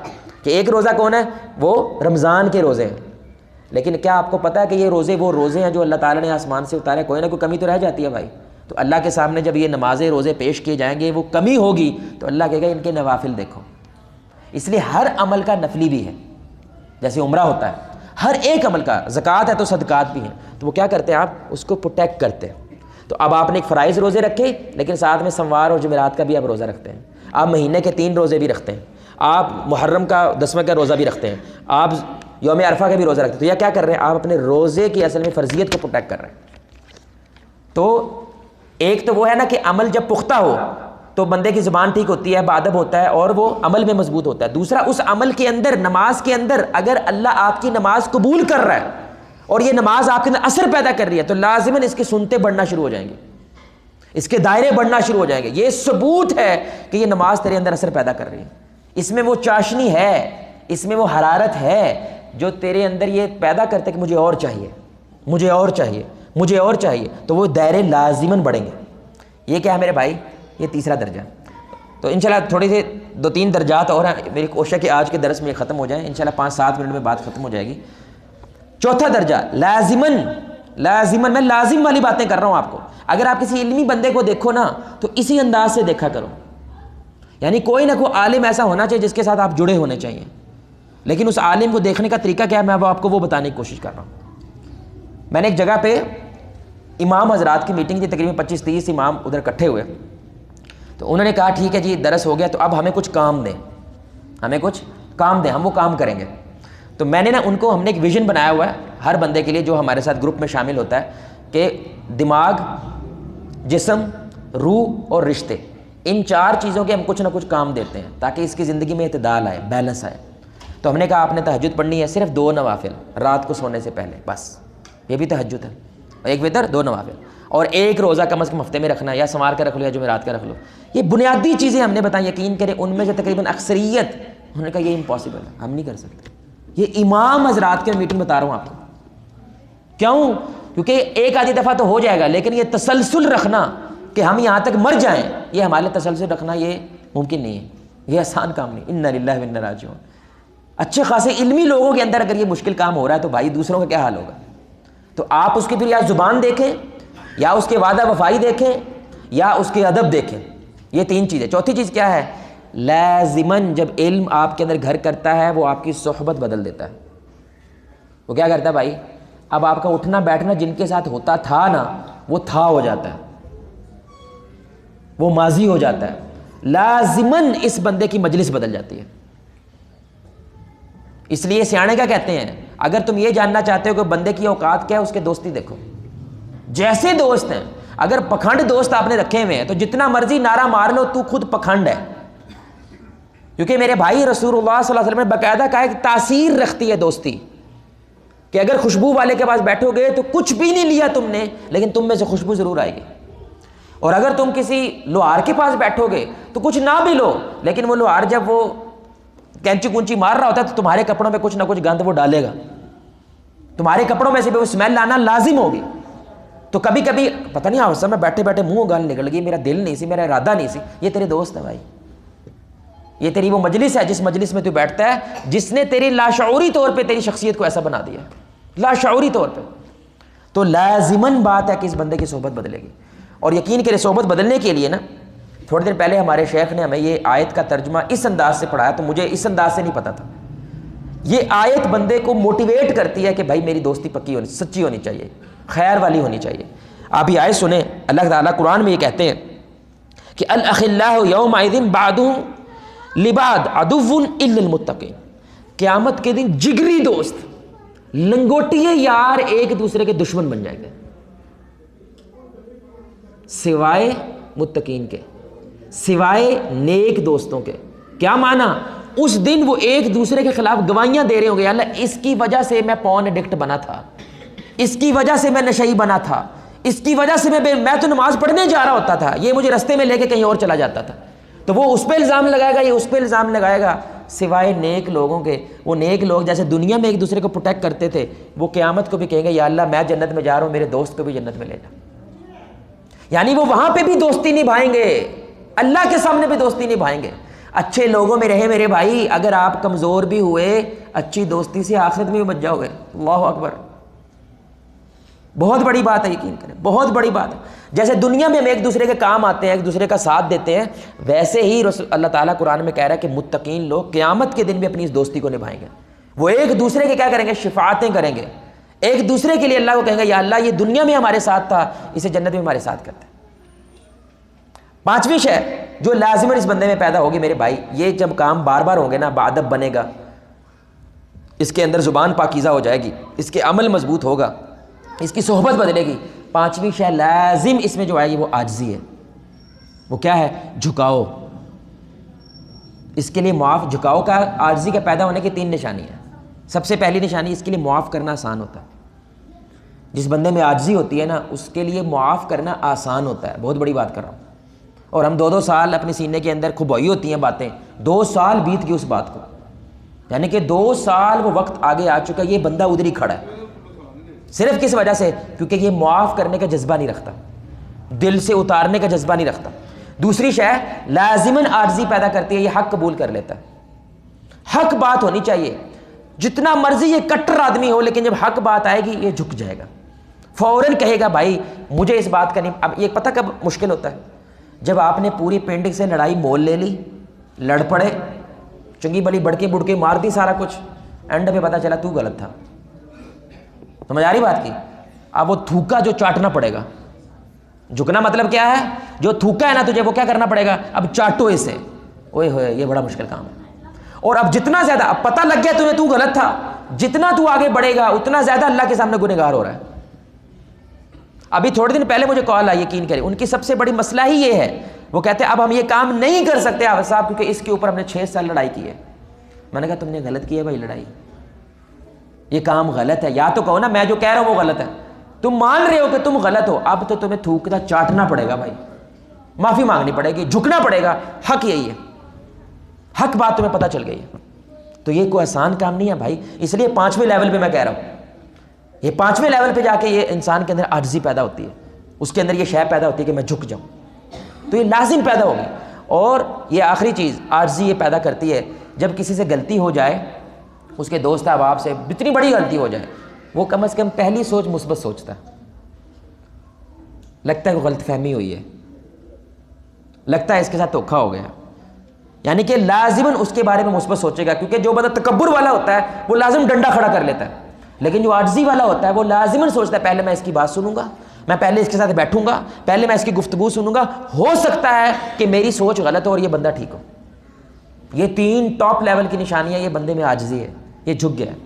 کہ ایک روزہ کون ہے؟ وہ رمضان کے روزے ہیں، لیکن کیا آپ کو پتہ ہے کہ یہ روزے وہ روزے ہیں جو اللہ تعالیٰ نے آسمان سے اتارے؟ کوئی نہ کوئی کمی تو رہ جاتی ہے بھائی۔ تو اللہ کے سامنے جب یہ نمازیں روزے پیش کیے جائیں گے، وہ کمی ہوگی تو اللہ کہے گا ان کے نوافل دیکھو۔ اس لیے ہر عمل کا نفلی بھی ہے، جیسے عمرہ ہوتا ہے، ہر ایک عمل کا، زکوٰۃ ہے تو صدقات بھی ہیں، تو وہ کیا کرتے ہیں؟ آپ اس کو پروٹیکٹ کرتے ہیں۔ تو اب آپ نے ایک فرائض روزے رکھے، لیکن ساتھ میں سموار اور جمعرات کا بھی آپ روزہ رکھتے ہیں، آپ مہینے کے 3 روزے بھی رکھتے ہیں، آپ محرم کا 10ویں کا روزہ بھی رکھتے ہیں، آپ یوم عرفہ کا بھی روزہ رکھتے ہیں۔ تو یہ کیا کر رہے ہیں؟ آپ اپنے روزے کی اصل میں فرضیت کو پروٹیکٹ کر رہے ہیں۔ تو ایک تو وہ ہے نا کہ عمل جب پختہ ہو تو بندے کی زبان ٹھیک ہوتی ہے، باادب ہوتا ہے اور وہ عمل میں مضبوط ہوتا ہے۔ دوسرا، اس عمل کے اندر، نماز کے اندر اگر اللہ آپ کی نماز قبول کر رہا ہے اور یہ نماز آپ کے اندر اثر پیدا کر رہی ہے، تو لازماً اس کی سنتیں بڑھنا شروع ہو جائیں گی، اس کے دائرے بڑھنا شروع ہو جائیں گے۔ یہ ثبوت ہے کہ یہ نماز تیرے اندر اثر پیدا کر رہی ہے، اس میں وہ چاشنی ہے، اس میں وہ حرارت ہے جو تیرے اندر یہ پیدا کرتے کہ مجھے اور چاہیے، مجھے اور چاہیے، مجھے اور چاہیے، تو وہ دائرے لازماً بڑھیں گے۔ یہ کیا ہے میرے بھائی؟ یہ تیسرا درجہ۔ تو انشاءاللہ تھوڑی سی 2-3 درجات اور ہیں، میری کوشش ہے کہ آج کے درس میں یہ ختم ہو جائیں، انشاءاللہ 5-7 منٹ میں بات ختم ہو جائے گی۔ چوتھا درجہ لازماً میں لازم والی باتیں کر رہا ہوں آپ کو۔ اگر آپ کسی علمی بندے کو دیکھو نا تو اسی انداز سے دیکھا کرو، یعنی کوئی نہ کوئی عالم ایسا ہونا چاہیے جس کے ساتھ آپ جڑے ہونے چاہیے، لیکن اس عالم کو دیکھنے کا طریقہ کیا ہے میں آپ کو وہ بتانے کی کوشش کر رہا ہوں۔ میں نے ایک جگہ پہ امام حضرات کی میٹنگ تھی، تقریباً 25-30 امام ادھر اکٹھے ہوئے، تو انہوں نے کہا ٹھیک ہے جی درس ہو گیا، تو اب ہمیں کچھ کام دیں، ہمیں کچھ کام دیں، ہم وہ کام کریں گے۔ تو میں نے نا ان کو، ہم نے ایک ویژن بنایا ہوا ہے ہر بندے کے لیے جو ہمارے ساتھ گروپ میں شامل ہوتا ہے، کہ دماغ، جسم، روح اور رشتے، ان 4 چیزوں کے ہم کچھ نہ کچھ کام دیتے ہیں تاکہ اس کی زندگی میں اعتدال آئے، بیلنس آئے۔ تو ہم نے کہا آپ نے تہجد پڑھنی ہے، صرف 2 نوافل رات کو سونے سے پہلے، بس یہ بھی تہجد ہے، ایک وتر 2 نوافل، اور ایک روزہ کم از کم ہفتے میں رکھنا ہے، یا سمار کا رکھ لو یا جمعرات کا رکھ لو۔ یہ بنیادی چیزیں ہم نے بتائیں، یقین کریں ان میں سے تقریباً اکثریت انہوں نے کہا یہ امپاسبل ہے، ہم نہیں کر سکتے۔ یہ امام حضرات کے میٹنگ بتا رہا ہوں آپ کو، کیوں؟ کیونکہ ایک آدھی دفعہ تو ہو جائے گا، لیکن یہ تسلسل رکھنا کہ ہم یہاں تک مر جائیں، یہ ہمارے لیے تسلسل رکھنا یہ ممکن نہیں ہے، یہ آسان کام نہیں. انا للہ و انا راجعون. اچھے خاصے علمی لوگوں کے اندر اگر یہ مشکل کام ہو رہا ہے تو بھائی دوسروں کا کیا حال ہوگا؟ تو آپ اس کی پھر یا زبان دیکھیں، یا اس کے وعدہ وفائی دیکھیں، یا اس کے ادب دیکھیں. یہ تین چیزیں. چوتھی چیز کیا ہے؟ لازماً جب علم آپ کے اندر گھر کرتا ہے وہ آپ کی صحبت بدل دیتا ہے. وہ کیا کرتا ہے بھائی؟ اب آپ کا اٹھنا بیٹھنا جن کے ساتھ ہوتا تھا نا، وہ تھا ہو جاتا ہے، وہ ماضی ہو جاتا ہے. لازماً اس بندے کی مجلس بدل جاتی ہے. اس لیے سیانے کیا کہتے ہیں، اگر تم یہ جاننا چاہتے ہو کہ بندے کی اوقات کیا ہے، اس کے دوستی دیکھو. جیسے دوست ہیں، اگر پکھنڈ دوست آپ نے رکھے ہوئے ہیں تو جتنا مرضی نعرہ مار لو تو خود پکھنڈ ہے. کیونکہ میرے بھائی رسول اللہ صلی اللہ علیہ وسلم نے باقاعدہ کہا کہ تاثیر رکھتی ہے دوستی، کہ اگر خوشبو والے کے پاس بیٹھو گے تو کچھ بھی نہیں لیا تم نے، لیکن تم میں سے خوشبو ضرور آئے گی. اور اگر تم کسی لوہار کے پاس بیٹھو گے تو کچھ نہ بھی لو، لیکن وہ لوہار جب وہ کینچی کونچی مار رہا ہوتا ہے تو تمہارے کپڑوں پہ کچھ نہ کچھ گند وہ ڈالے گا، تمہارے کپڑوں میں سے بھی وہ اسمیل لانا لازم ہوگی. تو کبھی کبھی پتہ نہیں ہاں میں بیٹھے بیٹھے منہ گال نکل گئی، میرا دل نہیں سی، میرا ارادہ نہیں سی. یہ تیرے دوست ہے بھائی، یہ تیری وہ مجلس ہے جس مجلس میں تو بیٹھتا ہے، جس نے تیری لاشعوری طور پہ تیری شخصیت کو ایسا بنا دیا، لاشعوری طور پہ. تو لازماً بات ہے کہ اس بندے کی صحبت بدلے گی. اور یقین کرے صحبت بدلنے کے لیے نا، تھوڑی دیر پہلے ہمارے شیخ نے ہمیں یہ آیت کا ترجمہ اس انداز سے پڑھایا تو مجھے اس انداز سے نہیں پتا تھا. یہ آیت بندے کو موٹیویٹ کرتی ہے کہ بھائی میری دوستی پکی ہونی، سچی ہونی چاہیے، خیر والی ہونی چاہیے. آپ یہ آیت سنیں، اللہ تعالیٰ قرآن میں یہ کہتے ہیں کہ الاخلاء یومئذ بعضهم لبعض عدو الا المتقین. قیامت کے دن جگری دوست، لنگوٹیے یار ایک دوسرے کے دشمن بن جائیں گے سوائے متقین کے، سوائے نیک دوستوں کے. کیا معنی؟ اس دن وہ ایک دوسرے کے خلاف گواہیاں دے رہے ہوں گے، یا اللہ اس کی وجہ سے میں پون ایڈکٹ بنا تھا، اس کی وجہ سے میں نشئی بنا تھا، اس کی وجہ سے میں تو نماز پڑھنے جا رہا ہوتا تھا، یہ مجھے رستے میں لے کے کہیں اور چلا جاتا تھا. تو وہ اس پہ الزام لگائے گا، یہ اس پہ الزام لگائے گا، سوائے نیک لوگوں کے. وہ نیک لوگ جیسے دنیا میں ایک دوسرے کو پروٹیکٹ کرتے تھے، وہ قیامت کو بھی کہیں گے یا اللہ میں جنت میں جا رہا ہوں، میرے دوست کو بھی جنت میں لے جا. یعنی وہ وہاں پہ بھی دوستی نبھائیں گے، اللہ کے سامنے بھی دوستی نبھائیں گے. اچھے لوگوں میں رہے میرے بھائی. اگر آپ کمزور بھی ہوئے، اچھی دوستی سے آخرت میں بھی بچ جاؤ گے. اللہ اکبر، بہت بڑی بات ہے، یقین کریں بہت بڑی بات ہے. جیسے دنیا میں ہم ایک دوسرے کے کام آتے ہیں، ایک دوسرے کا ساتھ دیتے ہیں، ویسے ہی اللہ تعالیٰ قرآن میں کہہ رہا ہے کہ متقین لوگ قیامت کے دن بھی اپنی اس دوستی کو نبھائیں گے. وہ ایک دوسرے کے کیا کریں گے؟ شفاعتیں کریں گے. ایک دوسرے کے لیے اللہ کو کہیں گے یا اللہ یہ دنیا میں ہمارے ساتھ تھا، اسے جنت میں ہمارے ساتھ کرتے. پانچویں شے جو لازماً اس بندے میں پیدا ہوگی میرے بھائی، یہ جب کام بار بار ہوں گے نا، باادب بنے گا، اس کے اندر زبان پاکیزہ ہو جائے گی، اس کے عمل مضبوط ہوگا، اس کی صحبت بدلے گی. پانچویں شے لازم اس میں جو آئے گی وہ عاجزی ہے. وہ کیا ہے؟ جھکاؤ. اس کے لیے معاف، جھکاؤ کا عاجزی کے پیدا ہونے کی تین نشانی ہیں. سب سے پہلی نشانی، اس کے لیے معاف کرنا آسان ہوتا ہے. جس بندے میں عاجزی ہوتی ہے نا، اس کے لیے معاف کرنا آسان ہوتا ہے. بہت بڑی بات کر رہا ہوں. اور ہم 2 سال اپنے سینے کے اندر کھبوئی ہوتی ہیں باتیں، 2 سال بیت گئی اس بات کو، یعنی کہ 2 سال وہ وقت آگے آ چکا. یہ بندہ ادھر ہی کھڑا ہے. صرف کس وجہ سے؟ کیونکہ یہ معاف کرنے کا جذبہ نہیں رکھتا، دل سے اتارنے کا جذبہ نہیں رکھتا. دوسری شے لازماً عاجزی پیدا کرتی ہے، یہ حق قبول کر لیتا ہے. حق بات ہونی چاہیے، جتنا مرضی یہ کٹر آدمی ہو، لیکن جب حق بات آئے گی یہ جھک جائے گا، فوراً کہے گا بھائی مجھے اس بات کا نہیں. اب یہ پتہ کب مشکل ہوتا ہے؟ جب آپ نے پوری پینڈنگ سے لڑائی مول لے لی، لڑ پڑے، چنگی بلی بڑکے بڑکے مار دی سارا کچھ، اینڈ پہ پتہ چلا تو غلط تھا. سمجھ آ رہی بات کی؟ اب وہ تھوکا جو چاٹنا پڑے گا. جھکنا مطلب کیا ہے؟ جو تھوکا ہے نا تجھے، وہ کیا کرنا پڑے گا؟ اب چاٹو اسے. اوئے ہوئے یہ بڑا مشکل کام ہے. اور اب جتنا زیادہ اب پتہ لگ گیا تمہیں تو غلط تھا، جتنا تو آگے بڑھے گا اتنا زیادہ اللہ کے سامنے گنہگار ہو رہا ہے. ابھی تھوڑے دن پہلے مجھے کال آئی، یقین کریں ان کی سب سے بڑی مسئلہ ہی یہ ہے، وہ کہتے ہیں اب ہم یہ کام نہیں کر سکتے حافظ صاحب کیونکہ اس کے اوپر ہم نے 6 سال لڑائی کی ہے. میں نے کہا تم نے غلط کی ہے بھائی لڑائی، یہ کام غلط ہے. یا تو کہو نا میں جو کہہ رہا ہوں وہ غلط ہے، تم مان رہے ہو کہ تم غلط ہو، اب تو تمہیں تھوکنا چاٹنا پڑے گا بھائی، معافی مانگنی پڑے گی، جھکنا پڑے گا. حق یہی ہے، حق بات تمہیں پتہ چل گئی ہے. تو یہ کوئی آسان کام نہیں ہے بھائی. اس لیے 5ویں لیول پہ میں کہہ رہا ہوں یہ 5ویں لیول پہ جا کے یہ انسان کے اندر عاجزی پیدا ہوتی ہے، اس کے اندر یہ شے پیدا ہوتی ہے کہ میں جھک جاؤں، تو یہ لازم پیدا ہوگی۔ اور یہ آخری چیز عاجزی یہ پیدا کرتی ہے، جب کسی سے غلطی ہو جائے، اس کے دوست احباب سے جتنی بڑی غلطی ہو جائے، وہ کم از کم پہلی سوچ مثبت سوچتا ہے، لگتا ہے وہ غلط فہمی ہوئی ہے، لگتا ہے اس کے ساتھ دھوکھا ہو گیا، یعنی کہ لازماً اس کے بارے میں مثبت سوچے گا، کیونکہ جو بندہ تکبر والا ہوتا ہے وہ لازم ڈنڈا کھڑا کر لیتا ہے، لیکن جو عاجزی والا ہوتا ہے وہ لازماً سوچتا ہے پہلے میں اس کی بات سنوں گا، میں پہلے اس کے ساتھ بیٹھوں گا، پہلے میں اس کی گفتگو سنوں گا، ہو سکتا ہے کہ میری سوچ غلط ہو اور یہ بندہ ٹھیک ہو۔ یہ 3 ٹاپ لیول کی نشانیاں یہ بندے میں عاجزی ہے، یہ جھک گیا ہے۔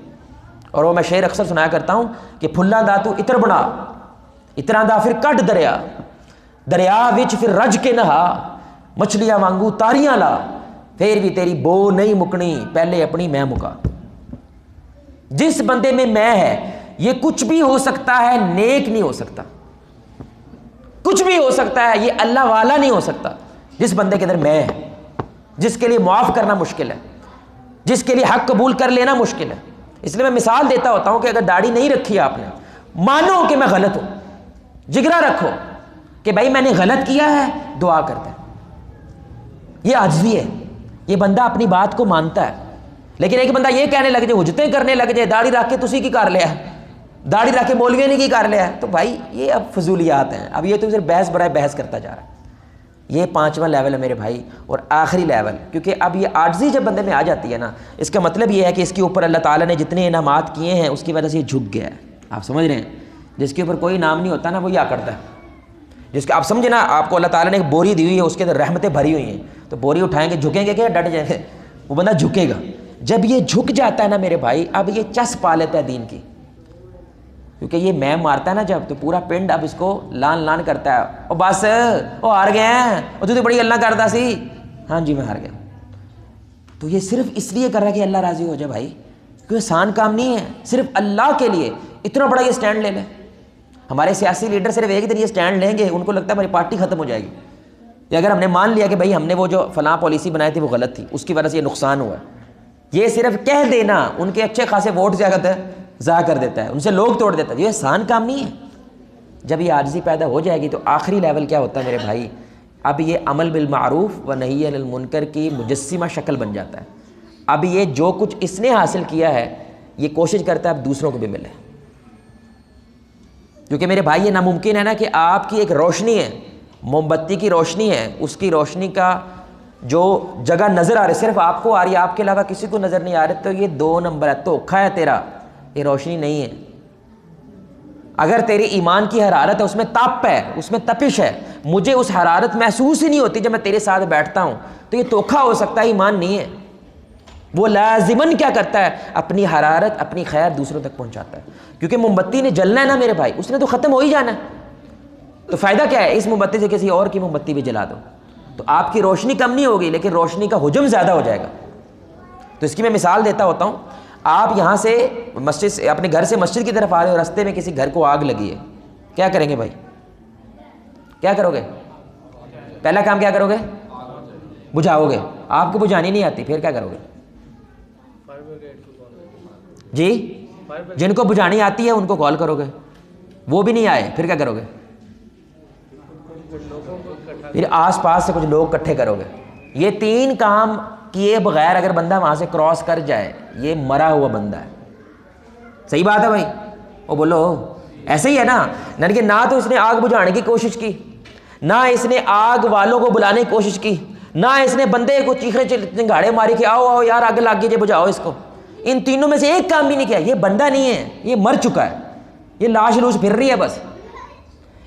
اور وہ میں شعر اکثر سنایا کرتا ہوں کہ پھلاں دا تو اتر بنا، اتراں دا پھر کٹ دریا، دریا وچ پھر رج کے نہا، مچھلیاں وانگو تاریاں لا، پھر بھی تیری بو نہیں مکنی، پہلے اپنی میں مکا۔ جس بندے میں ہے یہ کچھ بھی ہو سکتا ہے، نیک نہیں ہو سکتا، کچھ بھی ہو سکتا ہے، یہ اللہ والا نہیں ہو سکتا۔ جس بندے کے اندر میں ہے، جس کے لیے معاف کرنا مشکل ہے، جس کے لیے حق قبول کر لینا مشکل ہے۔ اس لیے میں مثال دیتا ہوتا ہوں کہ اگر داڑھی نہیں رکھی آپ نے، مانو کہ میں غلط ہوں، جگرا رکھو کہ بھائی میں نے غلط کیا ہے، دعا کرتا ہے، یہ عاجزی ہے۔ یہ بندہ اپنی بات کو مانتا ہے۔ لیکن ایک بندہ یہ کہنے لگ جائے، حجتیں کرنے لگ جائے، داڑھی رکھ کے تسی کی کر لیا ہے، داڑھی رکھ کے مولوی نے کی کر لیا ہے، تو بھائی یہ اب فضولیات ہیں، اب یہ تو صرف بحث برائے بحث کرتا جا رہا ہے۔ یہ 5واں لیول ہے میرے بھائی، اور آخری لیول، کیونکہ اب یہ عاجزی جب بندے میں آ جاتی ہے نا، اس کا مطلب یہ ہے کہ اس کے اوپر اللہ تعالیٰ نے جتنے انعامات کیے ہیں اس کی وجہ سے یہ جھک گیا ہے۔ آپ سمجھ رہے ہیں؟ جس کے اوپر کوئی نام نہیں ہوتا نا وہ یہ کرتا ہے، جس کا آپ سمجھے نا، آپ کو اللہ تعالیٰ نے ایک بوری دی ہوئی ہے، اس کے اندر رحمتیں بھری ہوئی ہیں، تو بوری اٹھائیں گے، جھکیں گے کہ ڈٹ جائیں گے؟ وہ بندہ جھکے گا۔ جب یہ جھک جاتا ہے نا میرے بھائی، اب یہ چس پا لیتا ہے دین کی، کیونکہ یہ میں مارتا ہے نا جب، تو پورا پنڈ اب اس کو لان لان کرتا ہے، او بس او ہار گئے ہیں، او تو بڑی اللہ کرتا سی، ہاں جی میں ہار گیا۔ تو یہ صرف اس لیے کر رہا ہے کہ اللہ راضی ہو جائے بھائی، کوئی آسان کام نہیں ہے، صرف اللہ کے لیے اتنا بڑا یہ سٹینڈ لے لیں۔ ہمارے سیاسی لیڈر صرف ایک دن یہ سٹینڈ لیں گے، ان کو لگتا ہے ہماری پارٹی ختم ہو جائے گی، یا اگر ہم نے مان لیا کہ بھائی ہم نے وہ جو فلاں پالیسی بنائی تھی وہ غلط تھی، اس کی وجہ سے یہ نقصان ہوا ہے، یہ صرف کہہ دینا ان کے اچھے خاصے ووٹ ضائع کر دیتا ہے، ان سے لوگ توڑ دیتا ہے، یہ آسان کام نہیں ہے۔ جب یہ عاجزی پیدا ہو جائے گی تو آخری لیول کیا ہوتا ہے میرے بھائی، اب یہ عمل بالمعروف و نہی عن المنکر کی مجسمہ شکل بن جاتا ہے۔ اب یہ جو کچھ اس نے حاصل کیا ہے یہ کوشش کرتا ہے اب دوسروں کو بھی ملے، کیونکہ میرے بھائی یہ ناممکن ہے نا کہ آپ کی ایک روشنی ہے، موم بتی کی روشنی ہے، اس کی روشنی کا جو جگہ نظر آ رہی صرف آپ کو آ رہی ہے، آپ کے علاوہ کسی کو نظر نہیں آ رہے، تو یہ 2 نمبر ہے، دھوکھا ہے تیرا، یہ روشنی نہیں ہے۔ اگر تیری ایمان کی حرارت ہے، اس میں تپ ہے، اس میں تپش ہے، مجھے اس حرارت محسوس ہی نہیں ہوتی جب میں تیرے ساتھ بیٹھتا ہوں، تو یہ دھوکھا ہو سکتا ہے، ایمان نہیں ہے۔ وہ لازماً کیا کرتا ہے، اپنی حرارت اپنی خیر دوسروں تک پہنچاتا ہے، کیونکہ موم بتی نے جلنا ہے نا میرے بھائی، اس نے تو ختم ہو ہی جانا ہے، تو فائدہ کیا ہے، اس موم بتی سے کسی اور کی موم بتی بھی جلا دو، تو آپ کی روشنی کم نہیں ہوگی لیکن روشنی کا حجم زیادہ ہو جائے گا۔ تو اس کی میں مثال دیتا ہوتا ہوں، آپ یہاں سے مسجد سے اپنے گھر سے مسجد کی طرف آ رہے ہو، راستے میں کسی گھر کو آگ لگی ہے، کیا کریں گے بھائی، کیا کرو گے؟ پہلا کام کیا کرو گے؟ بجھاؤ گے۔ آپ کو بجھانی نہیں آتی پھر کیا کرو گے؟ جی جن کو بجھانی آتی ہے ان کو کال کرو گے، وہ بھی نہیں آئے پھر کیا کرو گے؟ پھر آس پاس سے کچھ لوگ اکٹھے کرو گے۔ یہ 3 کام کیے بغیر اگر بندہ وہاں سے کراس کر جائے یہ مرا ہوا بندہ ہے۔ صحیح بات ہے بھائی؟ وہ بولو ایسے ہی ہے نا، یعنی کہ نہ تو اس نے آگ بجھانے کی کوشش کی، نہ اس نے آگ والوں کو بلانے کی کوشش کی، نہ اس نے بندے کو چیخنے چنگاڑے ماری کہ آؤ آؤ یار آگ لگ گئی جی بجھاؤ اس کو، ان تینوں میں سے ایک کام بھی نہیں کیا۔ یہ بندہ نہیں ہے، یہ مر چکا ہے، یہ لاش لوش پھر رہی ہے بس۔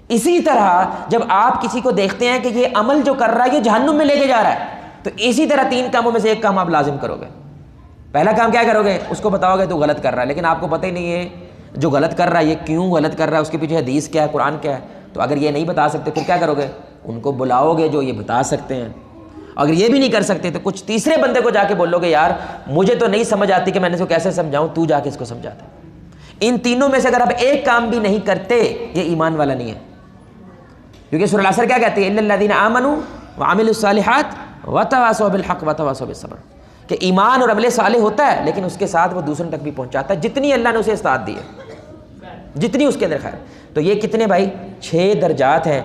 اسی طرح جب آپ کسی کو دیکھتے ہیں کہ یہ عمل جو کر رہا ہے یہ جہنم میں لے کے جا رہا ہے، تو اسی طرح 3 کاموں میں سے ایک کام آپ لازم کرو گے۔ پہلا کام کیا کرو گے؟ اس کو بتاؤ گے تو غلط کر رہا ہے، لیکن آپ کو پتہ ہی نہیں ہے جو غلط کر رہا ہے یہ کیوں غلط کر رہا ہے، اس کے پیچھے حدیث کیا ہے، قرآن کیا ہے۔ تو اگر یہ نہیں بتا سکتے پھر کیا کرو گے؟ ان کو بلاؤ گے جو یہ بتا سکتے ہیں۔ اگر یہ بھی نہیں کر سکتے تو کچھ تیسرے بندے کو جا کے بولو گے یار مجھے تو نہیں سمجھ آتی کہ میں نے اس کو کیسے سمجھاؤں، تو جا کے اس کو سمجھا دے۔ ان تینوں میں سے اگر آپ ایک کام بھی نہیں کرتے یہ ایمان والا نہیں ہے، کیونکہ سورۃ العصر کیا کہتی ہے؟ الا الذین آمنوا وعملوا الصالحات وتواصوا بالحق وتواصوا بالصبر، کہ ایمان اور عمل صالح ہوتا ہے لیکن اس کے ساتھ وہ دوسروں تک بھی پہنچاتا ہے جتنی اللہ نے اسے استعداد دی ہے۔ جتنی اس کے اندر خیر. تو یہ کتنے بھائی 6 درجات ہیں.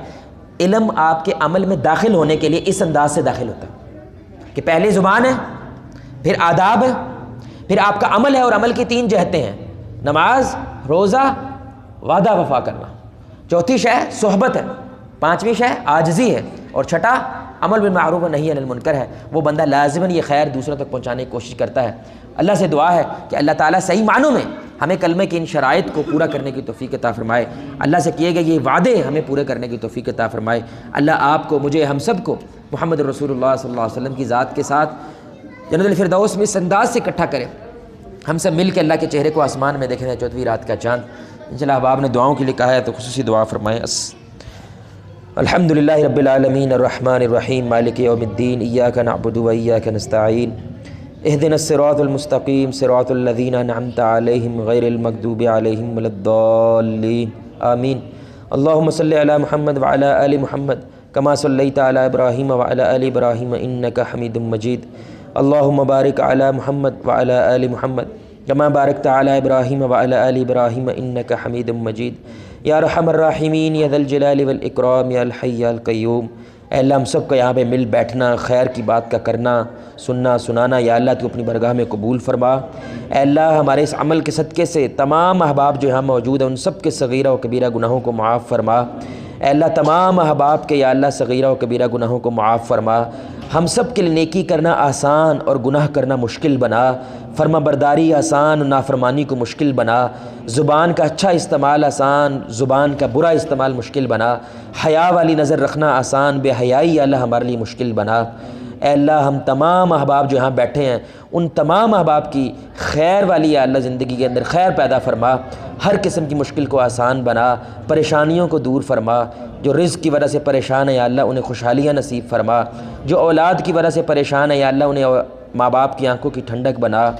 علم آپ کے عمل میں داخل ہونے کے لیے اس انداز سے داخل ہوتا ہے کہ پہلے زبان ہے، پھر آداب ہے، پھر آپ کا عمل ہے، اور عمل کی 3 جہتیں ہیں: نماز، روزہ، وعدہ وفا کرنا. چوتھی شے صحبت ہے، 5ویں شے عاجزی ہے، اور چھٹا عمل بالمعروف و نہی عن المنکر ہے. وہ بندہ لازماً یہ خیر دوسروں تک پہنچانے کی کوشش کرتا ہے. اللہ سے دعا ہے کہ اللہ تعالیٰ صحیح معنوں میں ہمیں کلمے کی ان شرائط کو پورا کرنے کی توفیق عطا فرمائے. اللہ سے کیے گئے یہ وعدے ہمیں پورے کرنے کی توفیق عطا فرمائے. اللہ آپ کو، مجھے، ہم سب کو محمد رسول اللہ صلی اللہ علیہ وسلم کی ذات کے ساتھ جنت الفردوس میں اس انداز سے اکٹھا کرے. ہم سب مل کے اللہ کے چہرے کو آسمان میں دیکھیں 14ویں رات کا چاند. انشاءاللہ احباب نے دعاؤں کے لیے کہا ہے تو خصوصی دعا فرمائیں. الحمدللہ رب العالمین الرحمن الرحیم مالک یوم الدین ایاک نعبد و ایاک نستعین اہدنا الصراط المستقیم صراط الذین انعمت علیہم غیر المغضوب علیہم ولا الضالین آمین. اللہم صلی علی محمد وعلی آل محمد کما صلیت علی ابراہیم وعلی آل ابراہیم انک حمید مجید. اللہم بارک علی محمد وعلی آل محمد کما بارکت علی ابراہیم وعلی آل ابراہیم انک حمید مجید. یا ارحم الراحمین یا ذا الجلال والاکرام یا الحی یا القیوم. اے اللہ ہم سب کو یہاں پہ مل بیٹھنا، خیر کی بات کا کرنا، سننا سنانا، یا اللہ تو اپنی برگاہ میں قبول فرما. اے اللہ ہمارے اس عمل کے صدقے سے تمام احباب جو یہاں موجود ہیں ان سب کے صغیرہ و کبیرہ گناہوں کو معاف فرما. اے اللہ تمام احباب کے یا اللہ صغیرہ و کبیرہ گناہوں کو معاف فرما. ہم سب کے لیے نیکی کرنا آسان اور گناہ کرنا مشکل بنا. فرما برداری آسان اور نافرمانی کو مشکل بنا. زبان کا اچھا استعمال آسان، زبان کا برا استعمال مشکل بنا. حیا والی نظر رکھنا آسان، بے حیائی یا اللہ ہمارے لیے مشکل بنا. اے اللہ ہم تمام احباب جو یہاں بیٹھے ہیں ان تمام احباب کی خیر والی یا اللہ زندگی کے اندر خیر پیدا فرما. ہر قسم کی مشکل کو آسان بنا، پریشانیوں کو دور فرما. جو رزق کی وجہ سے پریشان ہے یا اللہ انہیں خوشحالیاں نصیب فرما. جو اولاد کی وجہ سے پریشان ہے یا اللہ انہیں ماں باپ کی آنکھوں کی ٹھنڈک بنا.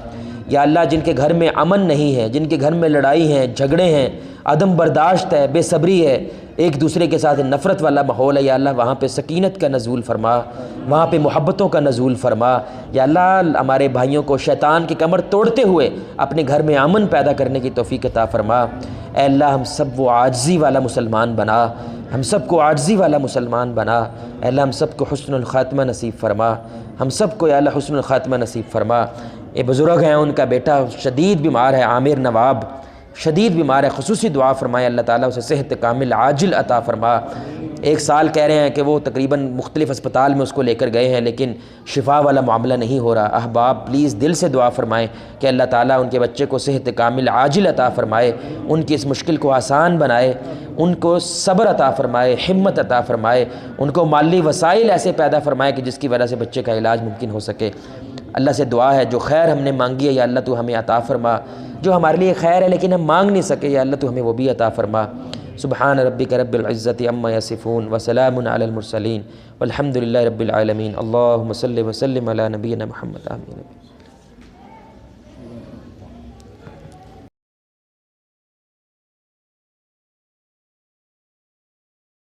یا اللہ جن کے گھر میں امن نہیں ہے، جن کے گھر میں لڑائی ہیں، جھگڑے ہیں، عدم برداشت ہے، بے صبری ہے، ایک دوسرے کے ساتھ نفرت والا ماحول ہے، یا اللہ وہاں پہ سکینت کا نزول فرما، وہاں پہ محبتوں کا نزول فرما. یا اللہ ہمارے بھائیوں کو شیطان کی کمر توڑتے ہوئے اپنے گھر میں امن پیدا کرنے کی توفیق عطا فرما. اے اللہ ہم سب وہ عاجزی والا مسلمان بنا، ہم سب کو عاجزی والا مسلمان بنا. اے اللہ ہم سب کو حسن الخاتمہ نصیب فرما، ہم سب کو یا اللہ حسن الخاتمہ نصیب فرما. یہ بزرگ ہیں، ان کا بیٹا شدید بیمار ہے، عامر نواب شدید بیمار ہے، خصوصی دعا فرمائے اللہ تعالیٰ اسے صحت کامل عاجل عطا فرما. 1 سال کہہ رہے ہیں کہ وہ تقریباً مختلف اسپتال میں اس کو لے کر گئے ہیں لیکن شفا والا معاملہ نہیں ہو رہا. احباب پلیز دل سے دعا فرمائیں کہ اللہ تعالیٰ ان کے بچے کو صحت کامل عاجل عطا فرمائے، ان کی اس مشکل کو آسان بنائے، ان کو صبر عطا فرمائے، ہمت عطا فرمائے، ان کو مالی وسائل ایسے پیدا فرمائے کہ جس کی وجہ سے بچے کا علاج ممکن ہو سکے. اللہ سے دعا ہے جو خیر ہم نے مانگی ہے یا اللہ تو ہمیں عطا فرما، جو ہمارے لیے خیر ہے لیکن ہم مانگ نہیں سکے یا اللہ تو ہمیں وہ بھی عطا فرما. سبحان ربک رب العزت عما یصفون وسلام علی المرسلین والحمد للہ رب العالمین. اللہم صلی وسلم علی نبینا محمد. آمین.